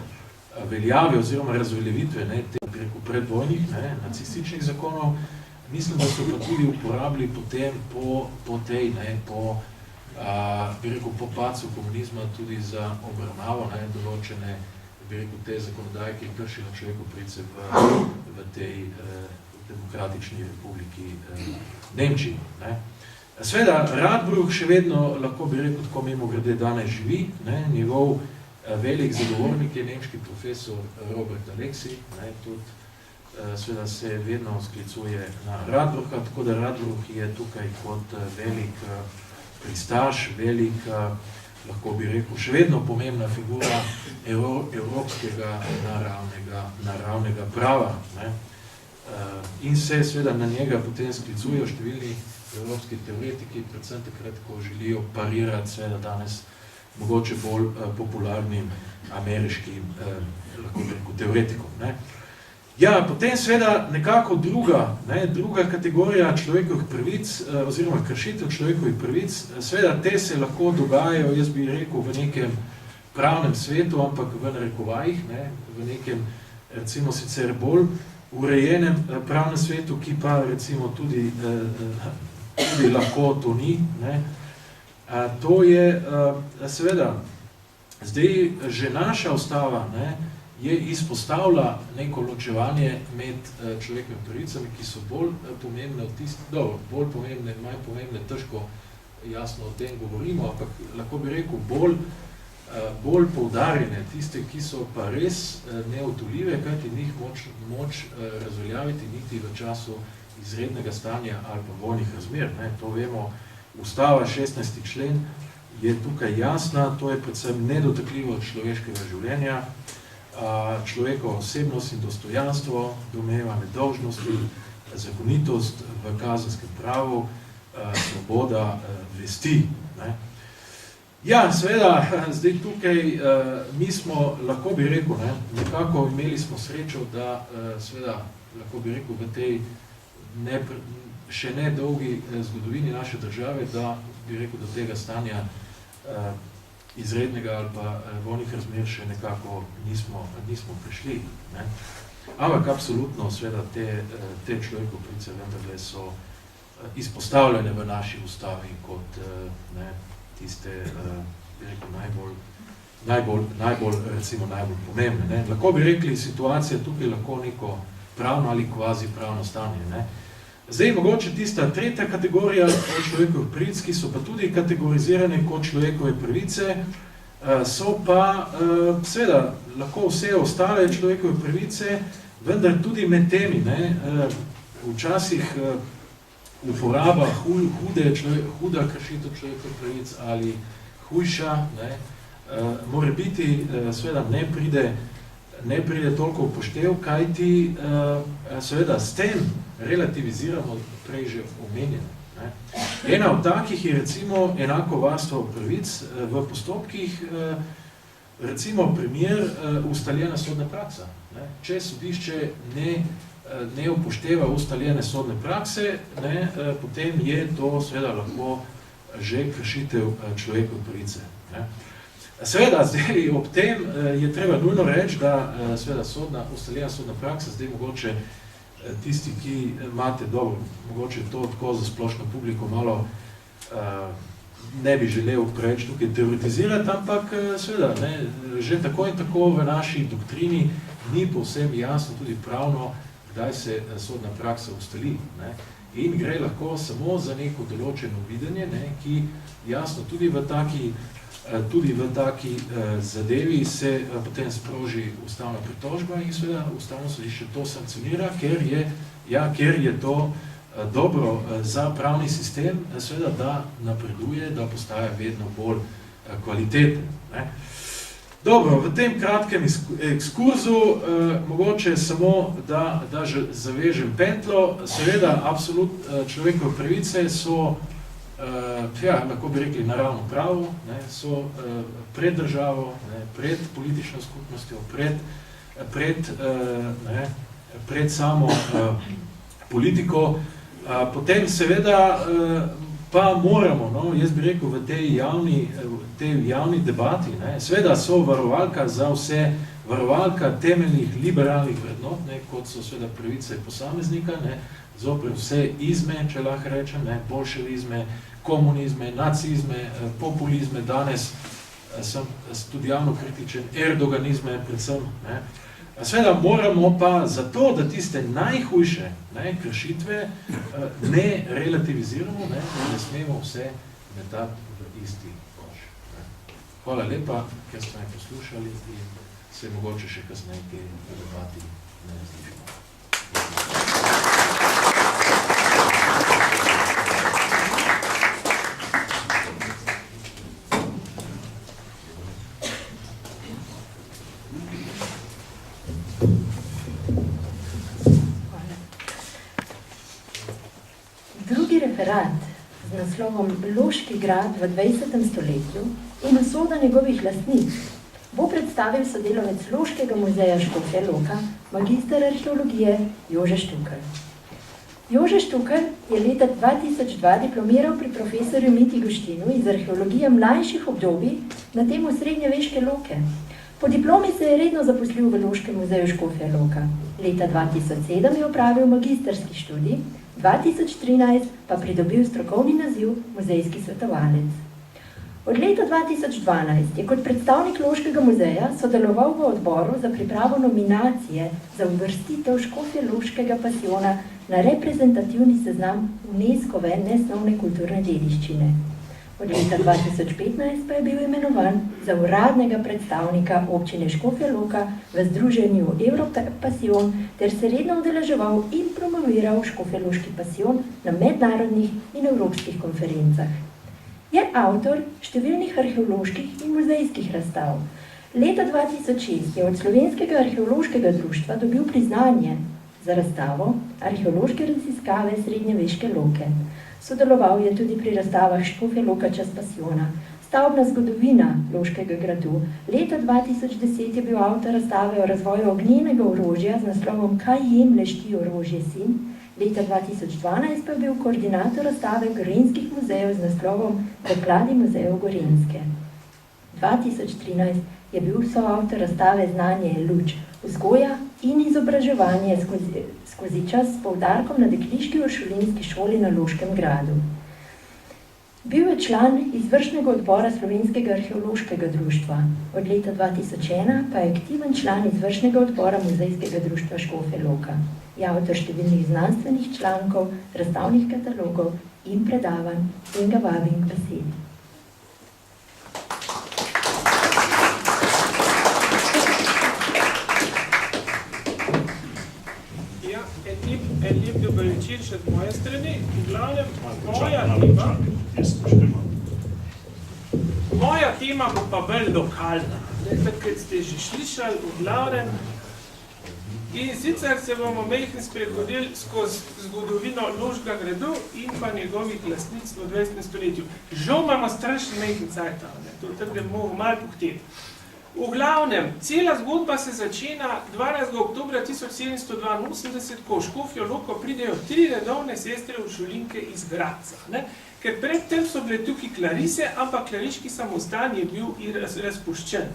veljave oziroma razveljavitve, ne, teh, bi rekel, predvojnih, ne, nacističnih zakonov. Mislim, da so pa tudi uporabili potem po tej, ne, bi rekel, po padcu komunizma tudi za obravnavo, ne, določene, bi rekel, te zakonodaje, ki kršijo človekove pravice v tej demokratični republiki Nemčiji. Ne. Seveda, Radbruch še vedno, lahko bi rekel, tako mimogrede danes živi, ne, njegov velik zagovornik je nemški profesor Robert Aleksij, ne, tudi seveda se vedno sklicuje na Radbrucha, tako da Radbruch je tukaj kot velik pristaš, velik, lahko bi rekel, še vedno pomembna figura evropskega naravnega prava. Ne? In se seveda na njega potem sklicujejo številni evropski teoretiki, predvsem takrat, ko želijo parirati seveda danes mogoče bolj popularnim ameriškim, lahko bi rekel, teoretikom. Ne? Ja, potem seveda nekako druga kategorija človekovih pravic oziroma kršitev človekovih pravic, seveda te se lahko dogajajo, jaz bi rekel, v nekem pravnem svetu, ampak v narekovajih, ne, v nekem, recimo, sicer bolj urejenem pravnem svetu, ki pa recimo tudi lahko to ni. Ne. To je seveda, zdaj že naša ustava, ne, je izpostavila neko ločevanje med človekovimi pravicami, ki so bolj pomembne od bolj pomembne, manj pomembne, težko jasno o tem govorimo, ampak lahko bi rekel bolj poudarjene, tiste, ki so pa res neodtujljive, kajti njih moč razveljaviti niti v času izrednega stanja ali pa vojnih razmer. Ne. To vemo, ustava 16. člen je tukaj jasna, to je predvsem nedotakljivo človeškega življenja, človekova osebnost in dostojanstvo, domneva nedolžnosti, zakonitost v kazenskem pravu, svoboda vesti. Ne. Ja, seveda, zdaj tukaj mi smo, lahko bi rekel, ne, nekako imeli smo srečo, da seveda, lahko bi rekel, v tej še ne dolgi zgodovini naše države, da bi rekel, do tega stanja izrednega ali pa vojnih razmer še nekako nismo prišli. Ne. Ampak absolutno, seveda, te človekove pravice vendarle so izpostavljene v naši ustavi kot ne, tiste, bi rekel, najbolj pomembne. Ne. Lahko bi rekli, situacija tukaj lahko neko pravno ali kvazi pravno stanje. Ne. Zdaj, mogoče tista tretja kategorija človekovih pravic, ki so pa tudi kategorizirane kot človekove pravice, so pa seveda lahko vse ostale človekove pravice, vendar tudi med temi, ne, včasih uporaba huda kršitev človekovih pravic ali hujša, ne, mora biti, seveda ne pride toliko upoštev, kajti seveda s tem relativiziramo prej že omenjeno. Ne. Ena od takih je recimo enako varstvo pravic v postopkih, recimo primer ustaljena sodna praksa. Ne. Če sodišče ne upošteva ustaljene sodne prakse, ne, potem je to seveda lahko že kršitev človekove pravice. Ne. Seveda, zdaj ob tem je treba nujno reči, da seveda ustaljena sodna praksa, zdaj mogoče tisti, ki imate dobro, mogoče to tako za splošno publiko malo ne bi želel preveč tukaj teoretizirati, ampak seveda, ne, že tako in tako v naši doktrini ni povsem jasno tudi pravno, kdaj se sodna praksa ustali. Ne. In gre lahko samo za neko določeno videnje, ne, ki jasno tudi v taki zadevi se potem sproži ustavna pritožba in seveda ustavno sodišče to sankcionira, ker je to dobro za pravni sistem, seveda, da napreduje, da postaja vedno bolj kvaliteten. Ne. Dobro, v tem kratkem ekskurzu mogoče samo, da zavežem petlo, seveda, absolutno človekove pravice so lahko bi rekli naravno pravo, ne, so pred državo, ne, pred politično skupnostjo, pred samo politiko. Potem seveda pa moramo, no, jaz bi rekel, v tej javni debati, ne, seveda so varovalka za vse, varovalka temeljnih liberalnih vrednot, ne, kot so seveda pravice posameznika, ne, zoper vse izme, če lahko rečem, ne, bolševizme, komunizme, nacizme, populizme, danes sem tudi javno kritičen, erdoganizme predvsem. Ne. Seveda moramo pa zato, da tiste najhujše, ne, kršitve ne relativiziramo, ne smemo vse metati v isti koš. Ne. Hvala lepa, ker ste me poslušali in se mogoče še kasneje v debati ne slišimo. Drugi referat z naslovom Loški grad v 20. stoletju in usoda njegovih lastnic bo predstavil sodelavec Loškega muzeja Škofja Loka, magister arheologije Jože Štukelj. Jože Štukelj je leta 2002 diplomiral pri profesorju Miti Guštinu iz arheologije mlajših obdobij na temo srednjeveške Loke. Po diplomi se je redno zaposlil v Loškem muzeju Škofja Loka. Leta 2007 je opravil magistrski študij, 2013 pa pridobil strokovni naziv muzejski svetovalec. Od leta 2012 je kot predstavnik Loškega muzeja sodeloval v odboru za pripravo nominacije za uvrstitev Škofjeloškega pasiona na reprezentativni seznam UNESCO-ve nesnovne kulturne dediščine. Od leta 2015 pa je bil imenovan za uradnega predstavnika občine Škofja Loka v združenju Evropasion ter se redno udeleževal in promoviral Škofjeloški pasion na mednarodnih in evropskih konferencah. Je avtor številnih arheoloških in muzejskih razstav. Leta 2006 je od Slovenskega arheološkega društva dobil priznanje za razstavo Arheološke raziskave srednjeveške Loke. Sodeloval je tudi pri razstavah Škofja Loka čas pasiona, stavbna zgodovina Loškega gradu. Leta 2010 je bil avtor razstave o razvoju ognjenega orožja z naslovom Kaj jemlješ ti orožje, sin? Leta 2012 pa je bil koordinator razstave Gorenjskih muzejev z naslovom Prekladi muzejev Gorenjske. 2013 je bil soavtor razstave Znanje je luč, vzgoja in izobraževanje skozi čas s poudarkom na dekliški uršulinski šoli na Loškem gradu. Bil je član izvršnega odbora Slovenskega arheološkega društva. Od leta 2001 pa je aktiven član izvršnega odbora Muzejskega društva Škofja Loka. Je avtor številnih znanstvenih člankov, razstavnih katalogov in predavanj in ga vabim k besedi. En lep dober večer še z moje strani. V glavnem, moja tema bo pa bolj lokalna. Takrat ste že slišali, v glavnem. In sicer se bomo mehni sprehodili skozi zgodovino Loškega gradu in pa njegovih lastnic v 20. stoletju. Žal imamo strašen mehni cajt, to tako da bomo malo pohteti. V glavnem, cela zgodba se začena 12. oktobra 1782, ko v Škofjo Loko pridejo 3 redovne sestre uršulinke iz Gradca. Ker predtem so bile tukaj klarise, ampak klariški samostan je bil razpuščen.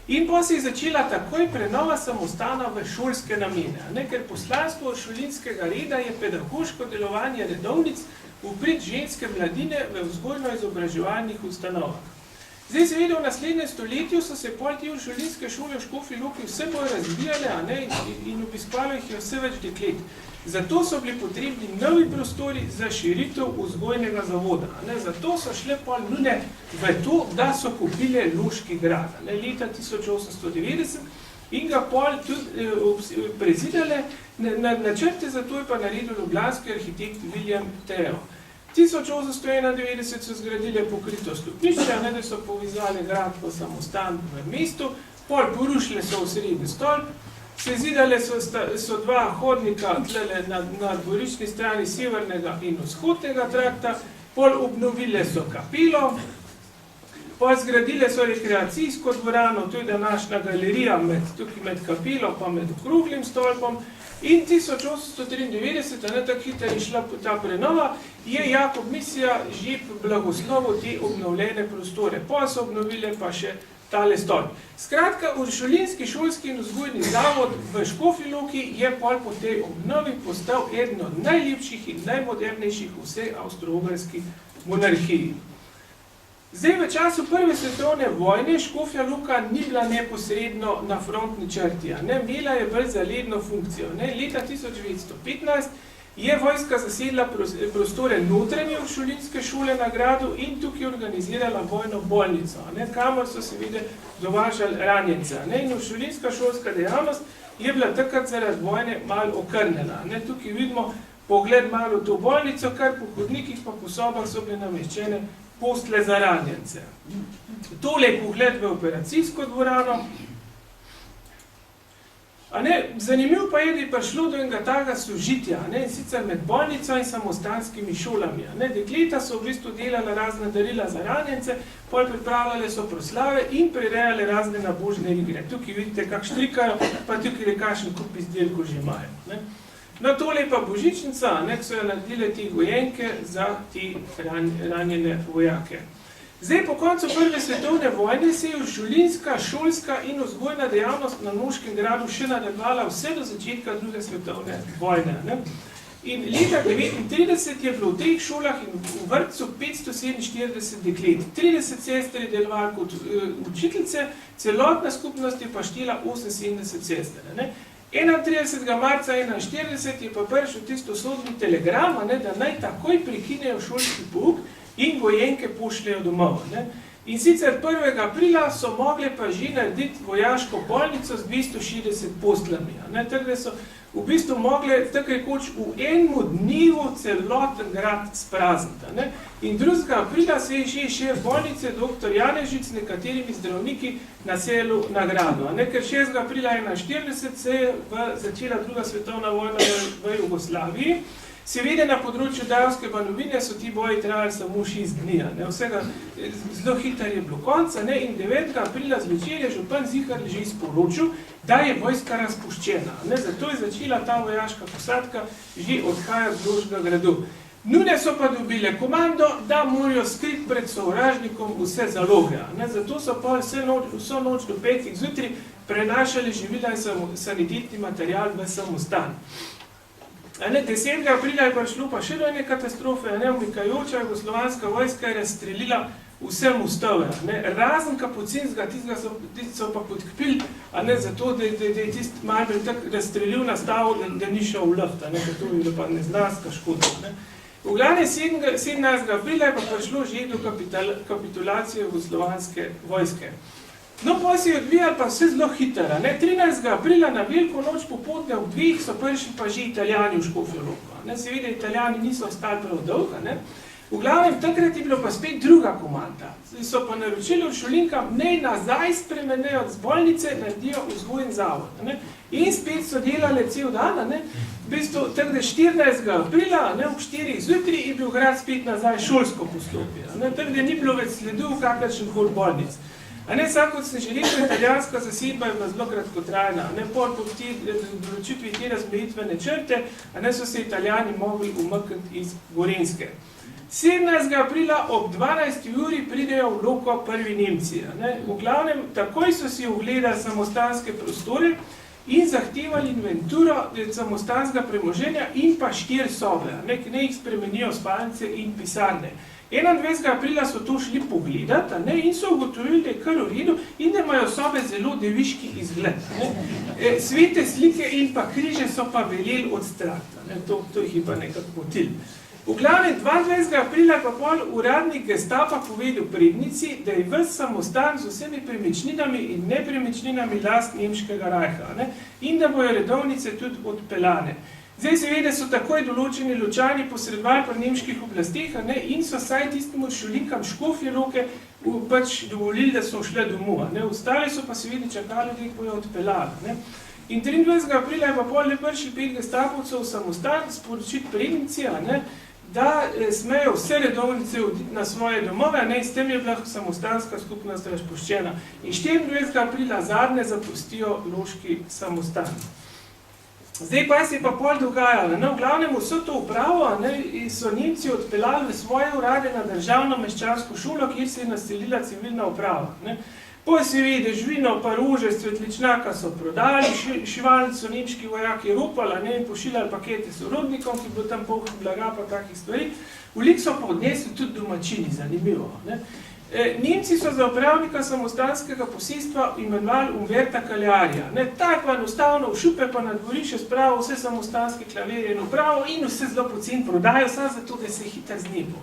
In pa se je začela takoj prenova samostana v šolske namene, ker poslanstvo uršulinskega reda je pedagoško delovanje redovnic v prid ženske mladine v vzgojno-izobraževalnih ustanovah. Zdaj seveda v naslednjem stoletju so se pol te uršulinske šole v Škofji Loki vse bolj razvijale in obiskvalo jih je vse več deklet. Zato so bili potrebni novi prostori za širitev vzgojnega zavoda. Zato so šle pol nune v to, da so kupile Loški grad leta 1890 in ga pol tudi prezidale. Načrte za to je pa naredil ljubljanski arhitekt William Theo. 1891 so zgradile pokrito stopnišče, da so povezali grad pa samostan v mestu, pol porušile so v srednji stolp, sezidale so 2 hodnika na dvoriščni strani severnega in vzhodnega trakta, pol obnovile so kapelo, pol zgradile so rekreacijsko dvorano, to je današnja galerija tukaj med kapelo pa med okroglim stolpom. In 1893, tako hitro je šla ta prenova, je Jakob Misija že blagoslovil te obnovljene prostore. Pa so obnovile pa še tale stolp. Skratka, uršulinski šolski in vzgojni zavod v Škofji Loki je pol po tej obnovi postal eden od najlepših in najmodernejših v vsej avstro-ogrski monarhiji. Zdaj, v času Prve svetovne vojne Škofja Loka ni bila neposredno na frontni črti, imela je bolj zaledno funkcijo. Leta 1915 je vojska zasedla prostore notranje uršulinske šole na gradu in tukaj organizirala vojno bolnico, kamor so seveda dovažali ranjence. In uršulinska šolska dejavnost je bila takrat zaradi vojne malo okrnjena. Tukaj vidimo pogled malo v to bolnico, kar po hodnikih pa po sobah so bile nameščene postle za ranjence. Tole je pogled v operacijsko dvorano. Zanimiv pa je, da je prišlo do enega takega sožitja, sicer med bolnico in samostanskimi šolami. Dekleta so v bistvu delala razne darila za ranjence, pol pripravljale so proslave in prirejale razne nabožne igre. Tukaj vidite, kak štrikajo, pa tukaj kakšen kup izdelkov že imajo. No, tole je pa božičnica, ki so jo naredile te gojenke za te ranjene vojake. Zdaj, po koncu Prve svetovne vojne se je uršulinska, šolska in vzgojna dejavnost na Noškem gradu še nadaljevala vse do začetka Druge svetovne vojne. In leta 1939 je bilo v teh šolah in v vrtcu 547 deklet. 30 sester je delovalo kot učiteljice, celotna skupnost je pa štela 78 sester. 31. marca 1941 je pa prišel tisto sodni telegram, da naj takoj prekinejo šolski pouk in gojenke pošljejo domov. In sicer 1. aprila so mogli pa že narediti vojaško bolnico z 260 postlami. Tako da so v bistvu mogli tako rekoč v enem dnevu celoten grad sprazniti. In 2. aprila se je že bolnice dr. Janežic s nekaterimi zdravniki naselil na gradu. Ker 6. aprila 1941 se je začela Druga svetovna vojna v Jugoslaviji. Seveda na področju Dajovske banovine so ti boji trajali samo 6 dni. Vsega zelo hitro je bilo konca in 9. aprila zvečer je župan Zihar že sporočil, da je vojska razpuščena. Zato je začela ta vojaška posadka že odhajati z Loškega gradu. Nune so pa dobile komando, da morajo skriti pred sovražnikom vse zaloge. Zato so pa vso noč do 5. zjutraj prenašali živila in sanitetni material v samostan. 10. aprila je prišlo pa še do ene katastrofe, umikajoča jugoslovanska vojska je razstrelila vse mostove, razen Kapucinskega, tistega so pa podkpili, zato, da je tist malo tako razstrelil nastav, da ni šel v luft, ker to je pa neznanska škoda. V glavnem 17. aprila je pa prišlo že do kapitulacije jugoslovanske vojske. No, pa se je odvijali pa vse zelo hitro. 13. aprila na veliko noč popoldne ob 2 so prišli pa že Italijani v Škofjo Loko. Seveda Italijani niso ostali prav dolgo. V glavnem takrat je bilo pa spet druga komanda. So pa naročili uršulinkam, naj nazaj spremenejo z bolnice, naredijo vzgojni zavod. In spet so delali cel dan. V bistvu, tako da 14. aprila, ob 4. zjutraj je bil grad spet nazaj šolsko poslopje. Tako da ni bilo več sledu v kakršen koli bolnic. Sam, kot sem že rekel, italijanska zasedba je bila zelo kratkotrajna. Po določitvi te razmejitvene črte so se Italijani mogli umakniti iz Gorenjske. 17. aprila ob 12. uri pridejo v Loko prvi Nemci. V glavnem, takoj so si ogledali samostanske prostore in zahtevali inventuro samostanskega premoženja in pa 4 sobe, ki ne jih spremenijo spalnice in pisarne. 21. aprila so to šli pogledati in so ugotovili, da je kar v redu in da imajo sobe zelo deviški izgled. Svete slike in pa križe so pa veleli odstraniti. To jih je pa nekako motilo. V glavnem 22. aprila pa pol uradnik Gestapa povedal prednici, da je ves samostan z vsemi premičninami in nepremičninami last Nemškega rajha in da bojo redovnice tudi odpeljane. Zdaj seveda so takoj določeni Ločani posredovali pri nemških oblasteh in so saj tistim uršulinkam Škofje Loke pač dovolili, da so šle domov. Ostali so pa seveda čakali, da jih bojo odpeljali. In 23. aprila je pa pol prišli 5 gestapovcev v samostan sporočiti prednici, da smejo vse redovnice na svoje domove, s tem je bila samostanska skupnost razpuščena. In 24. aprila zadnje zapustijo Loški samostan. Zdaj pa se je pa pol dogajalo. V glavnem vso to upravo so Nemci odpeljali v svoje urade na državno meščansko šolo, kjer se je naselila civilna uprava. Po seveda žvino, pa rože, cvetličnjaka so prodali, šivalnic so nemški vojaki ropali in pošiljali pakete sorodnikom, ki bilo tam polh blaga pa takih stvari. V lik so pa odnesli tudi domačini, zanimivo. Nemci so za upravnika samostanskega posestva imenovali Umberta Kaljarja. Ta je pa enostavno v šupe pa na dvorišče spravil vse samostanske klavirje in upravo in vse zelo poceni prodajo, samo zato, da se je hitro znebil.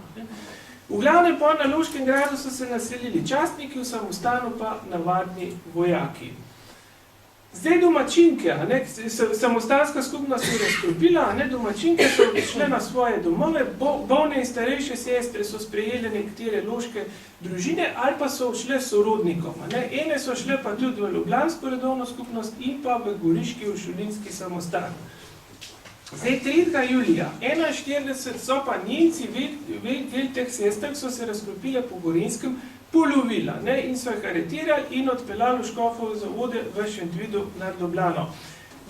V glavnem pa na Loškem gradu so se naselili častniki, v samostanu pa navadni vojaki. Zdaj domačinke, samostanska skupnost je razkrobila, domačinke so šle na svoje domove, bolne in starejše sestre so sprejeli nekatere loške družine ali pa so šle sorodnikom. Ene so šle pa tudi v ljubljansko redovno skupnost in pa v goriški uršulinski samostan. Zdaj 3. julija 41 so pa Nemci del teh sester, so se razkropile po Gorenjskem, polovila in so jih aretirali in odpeljali v Škofove zavode v Šentvidu nad Ljubljano.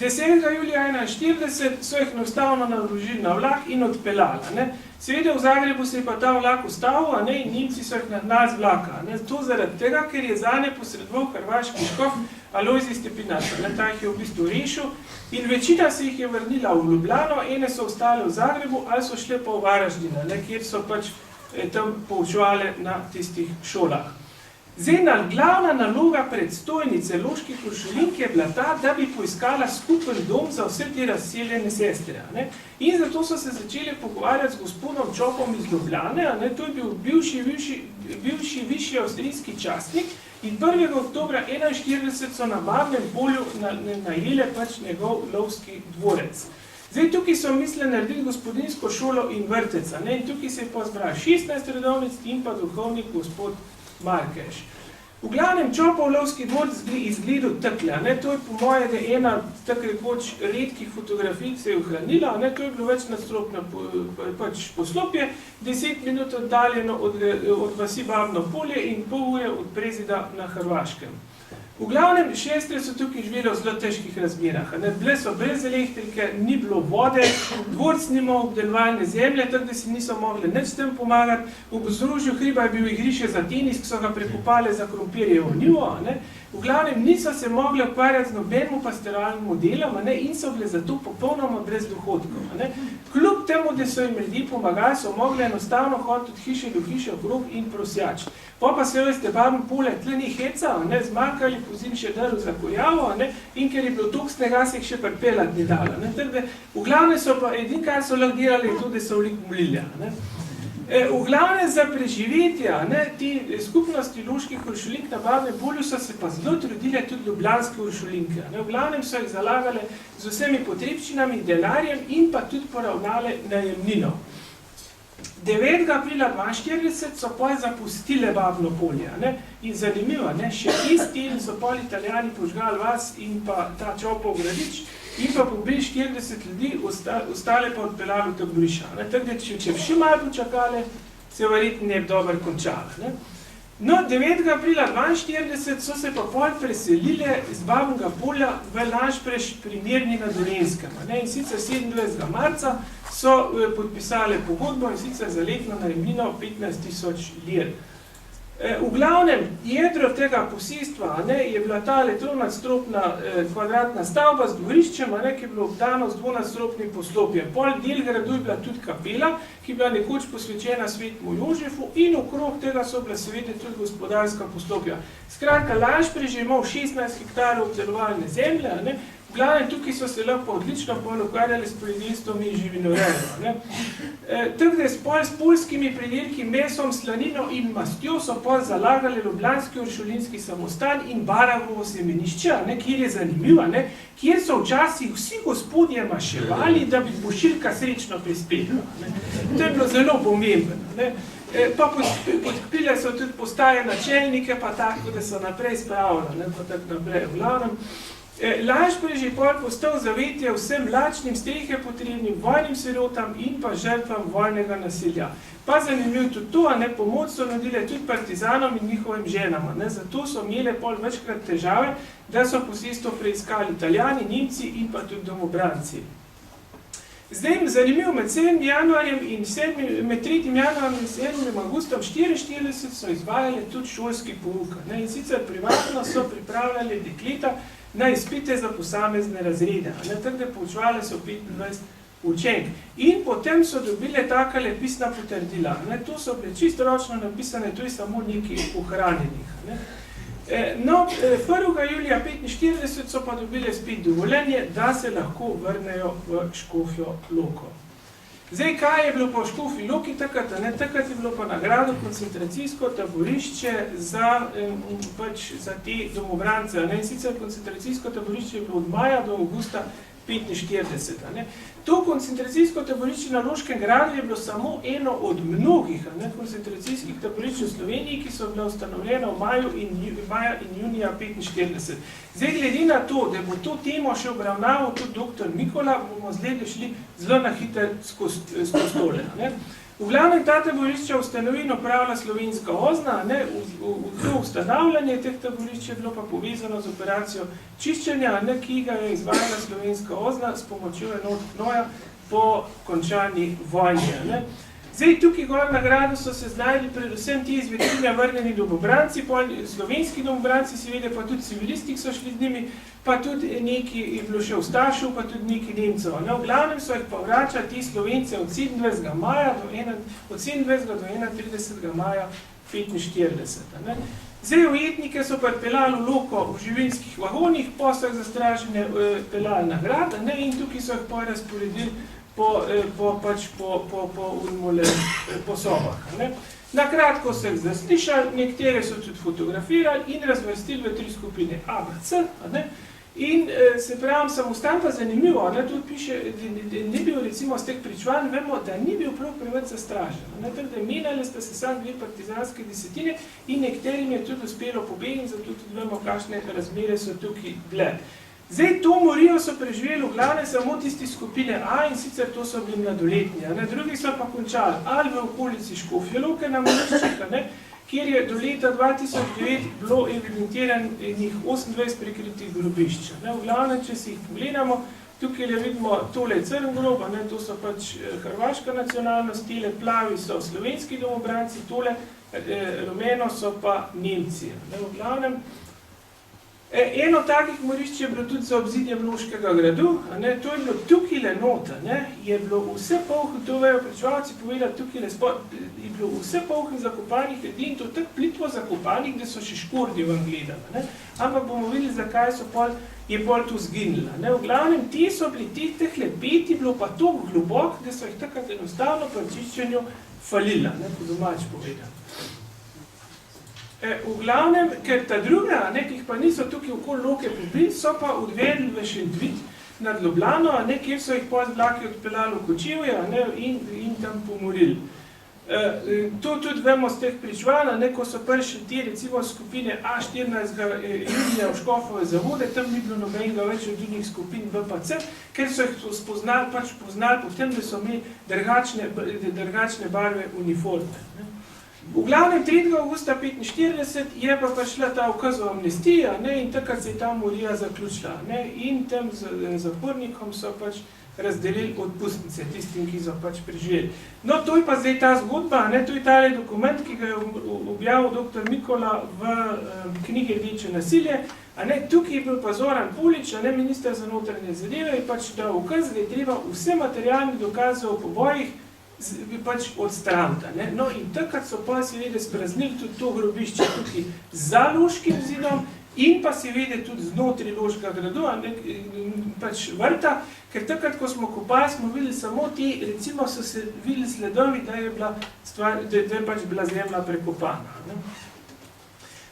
10. julija 41 so jih enostavno naložili na vlak in odpeljali. Seveda v Zagrebu se je pa ta vlak ustavil in Nemci so jih nagnali z vlaka. To zaradi tega, ker je zanje posredoval hrvaški škof Alojzij Stepinac. Ta jih je v bistvu rešil in večina se jih je vrnila v Ljubljano, ene so ostale v Zagrebu ali so šle pa v Varaždin, kjer so pač tam poučevali na tistih šolah. Zdaj, glavna naloga predstojnice loških uršulink je bila ta, da bi poiskala skupen dom za vse te razseljene sestre. In zato so se začeli pogovarjati z gospodom Čopom iz Ljubljane, to je bil bivši višji avstrijski častnik in 1. oktobra 41 so na Babnem polju najele pač njegov lovski dvorec. Zdaj, tukaj so mislili narediti gospodinsko šolo in vrtec, in tukaj se je pa zbral 16 redovnic in pa duhovnik gospod Markeš. V glavnem Čopov lovski dvorec izgledal takle, to je po moje, da ena tako rekoč redkih fotografij se je ohranila, to je bilo več nadstropno pač poslopje, 10 minut oddaljeno od vasi Babno polje in pol ure od Prezida na Hrvaškem. V glavnem, sestre so tukaj živele v zelo težkih razmerah. Bile so brez elektrike, ni bilo vode, dvorec ni imel obdelovalne zemlje, tako da si niso mogli nič s tem pomagati. V Pozružju hriba je bil igrišče za tenis, ki so ga prekopali za krompirjevo njivo. V glavnem, niso se mogli ukvarjati z nobenim pastoralnim delom in so bile zato popolnoma brez dohodkov. Kljub temu, da so jim ljudje pomagali, so mogli enostavno hoditi od hiše do hiše okrog in prosjači. Pa se veste, Babno polje tle ni heca, zmanjkali pozim še drv za kurjavo in ker je bilo toliko snega, se jih še pripeljati ni dalo. V glavnem so pa edin, kar so lahko delali, je to, da so veliko molili. V glavnem za preživetje te skupnosti loških uršulink na Babnem polju so se pa zelo trudile tudi ljubljanske uršulinke. V glavnem so jih zalagale z vsemi potrebščinami, denarjem in pa tudi poravnale najemnino. 9. aprila 42 so pa zapustile Babno polje. In zanimivo, še isti so pol Italijani požgali vas in pa ta Čopov gradič in pa pobili 40 ljudi, ostale pa odpeljali v taborišča. Tako da, če še malo počakali, se verjetno ne bi dobro končali. No, 9. aprila 42 so se pa pol preselile z Babnega polja v Lanšprež pri Mirni na Dolenjskem. In sicer 27. marca so podpisali pogodbo in sicer za letno najemnino 15.000 lir. V glavnem, jedro tega posestva je bila ta tronadstropna kvadratna stavba z dvoriščem, ki je bilo obdano z dvonadstropnim poslopjem. Pol del gradu je bila tudi kapela, ki je bila nekoč posvečena Svetemu Jožefu in okrog tega so bila seveda tudi gospodarska poslopja. Skratka, Lanšprež je imel 16 hektarov obdelovalne zemlje, v glavnem tukaj so se lahko odlično ukvarjali s poljedelstvom in živinorejo. Tako da s poljskimi pridelki, mesom, slanino in mastjo so pol zalagali ljubljanski uršulinski samostan in Baragovo semenišče, kjer je zanimivo, kjer so včasih vsi gospodje maševali, da bi pošiljka srečno prispela. To je bilo zelo pomembno. Pa podkupile so tudi postaje načelnike, pa tako, da so naprej spravljali, pa tako naprej. V glavnem, Lanšprež je pol postal zavetje vsem lačnim, strehe potrebnim, vojnim sirotam in pa žrtvam vojnega nasilja. Pa zanimivo tudi to, pomoč so nudile tudi partizanom in njihovim ženam. Zato so imele pol večkrat težave, da so posestvo preiskali Italijani, Nemci in pa tudi domobranci. Zdaj, zanimivo, med 3. januarjem in 7. augustom 1944 so izvajali tudi šolski pouk. In sicer privatno so pripravljali dekleta na izpite za posamezne razrede. Tako da poučevali so 25 učenk. In potem so dobile takale pisna potrdila. Ne? To so bile čisto ročno napisane, to je samo nekaj ohranjenih. Ne? No, 1. julija 1945 so pa dobile spet dovoljenje, da se lahko vrnejo v Škofjo Loko. Zdaj, kaj je bilo pa v Škofji Loki takrat? Takrat je bilo pa nagradno koncentracijsko taborišče za te domobrance. In sicer koncentracijsko taborišče je bilo od maja do avgusta 1945. To koncentracijsko taborišče na Loškem gradu je bilo samo eno od mnogih koncentracijskih taborišč v Sloveniji, ki so bile ustanovljene v maja in junija 1945. Zdaj, glede na to, da bo to temo še obravnaval tudi dr. Mikola, bomo zdaj šli zelo na hiter skozi tole. V glavnem ta taborišča ustanovi in upravlja Slovenska OZNA, to ustanavljanje teh taborišč je bilo pa povezano z operacijo čiščenja, ki ga je izvajala Slovenska OZNA s pomočjo enot Knoja po končani vojni. Zdaj, tukaj gor na gradu so se znašli predvsem ti iz večine vrnjeni domobranci, slovenski domobranci, seveda pa tudi civilisti so šli z njimi, pa tudi neki je bilo še Ustašev, pa tudi neki Nemcev. V glavnem so jih pa vračali ti Slovence od 27. maja do 31. maja 1945. Zdaj, ujetnike so pripeljali v Loko v živinskih vagonih, pa so jih zastražene peljali na grad, in tukaj so jih pa razporedili po sobah. Na kratko so jih zaslišali, nekatere so tudi fotografirali in razvrstili v 3 skupine A, B, C. In se pravim, samostan pa zanimivo, tudi piše, da ni bil recimo z teh pričevanj, vemo, da ni bil prav preveč zastražen. Tako da menjali sta se samo 2 partizanske desetine in nekaterim je tudi uspelo pobegniti, zato tudi vemo, kakšne razmere so tukaj bile. Zdaj, to morijo so preživeli v glavne samo tisti skupine A in sicer to so bili mladoletni. Drugi so pa končali ali v okolici Škofje Loke na Moriščih, kjer je do leta 2009 bilo evidentiranih 28 prikritih grobišč. V glavnem, če si jih pogledamo, tukaj vidimo tole Crn grob, to so pač hrvaška nacionalnost, tele plavi so slovenski domobranci, tole rumeno so pa Nemci. V glavnem, eno takih morišč je bilo tudi za obzidjem Loškega gradu, to je bilo tukajle nota, je bilo vse polh, to vejo pričevalci povedali, tukajle je bilo vse polh zakopanih ljudi in to tako plitvo zakopanih, da so še škordi ven gledali. Ampak bomo videli, zakaj je pol tu zginila. V glavnem, ti so bili teh lepeti, bilo pa to globok, da so jih takrat enostavno pri čiščenju falila, po domač povedali. V glavnem, ker ta druga, ki jih pa niso tukaj okoli Loke pobili, so pa odvedli v Šentvid nad Ljubljano, kjer so jih pod vlaki odpeljali v Kočevje in tam pomorili. To tudi vemo z teh pričevanj, ko so prišli ti recimo skupine A14. junija v Škofove zavode, tam ni bilo nobenega več od njih skupin B pa C, ker so jih spoznali potem, da so imeli drugačne barve uniforme. V glavnem 3. avgusta 1945 je pa prišla ta ukazova amnestija in takrat se je ta morija zaključila. In tem zapornikom so pač razdelili odpustnice, tistim, ki so pač preživeli. No, to je pa zdaj ta zgodba, to je tale dokument, ki ga je objavil dr. Mikola v knjigi Rdeče nasilje. Tukaj je bil pa Zoran Polič, minister za notranje zadeve, je pač dal ukaz, da je treba vse materialne dokaze o pobojih pač odstraniti. No in takrat so pa seveda spraznili tudi to grobišče tukaj za Loškim zidom in pa seveda tudi znotraj Loškega gradu, pač vrta, ker takrat, ko smo kopali, smo videli samo ti, recimo so se videli sledovi, da je pač bila zemlja prekopana.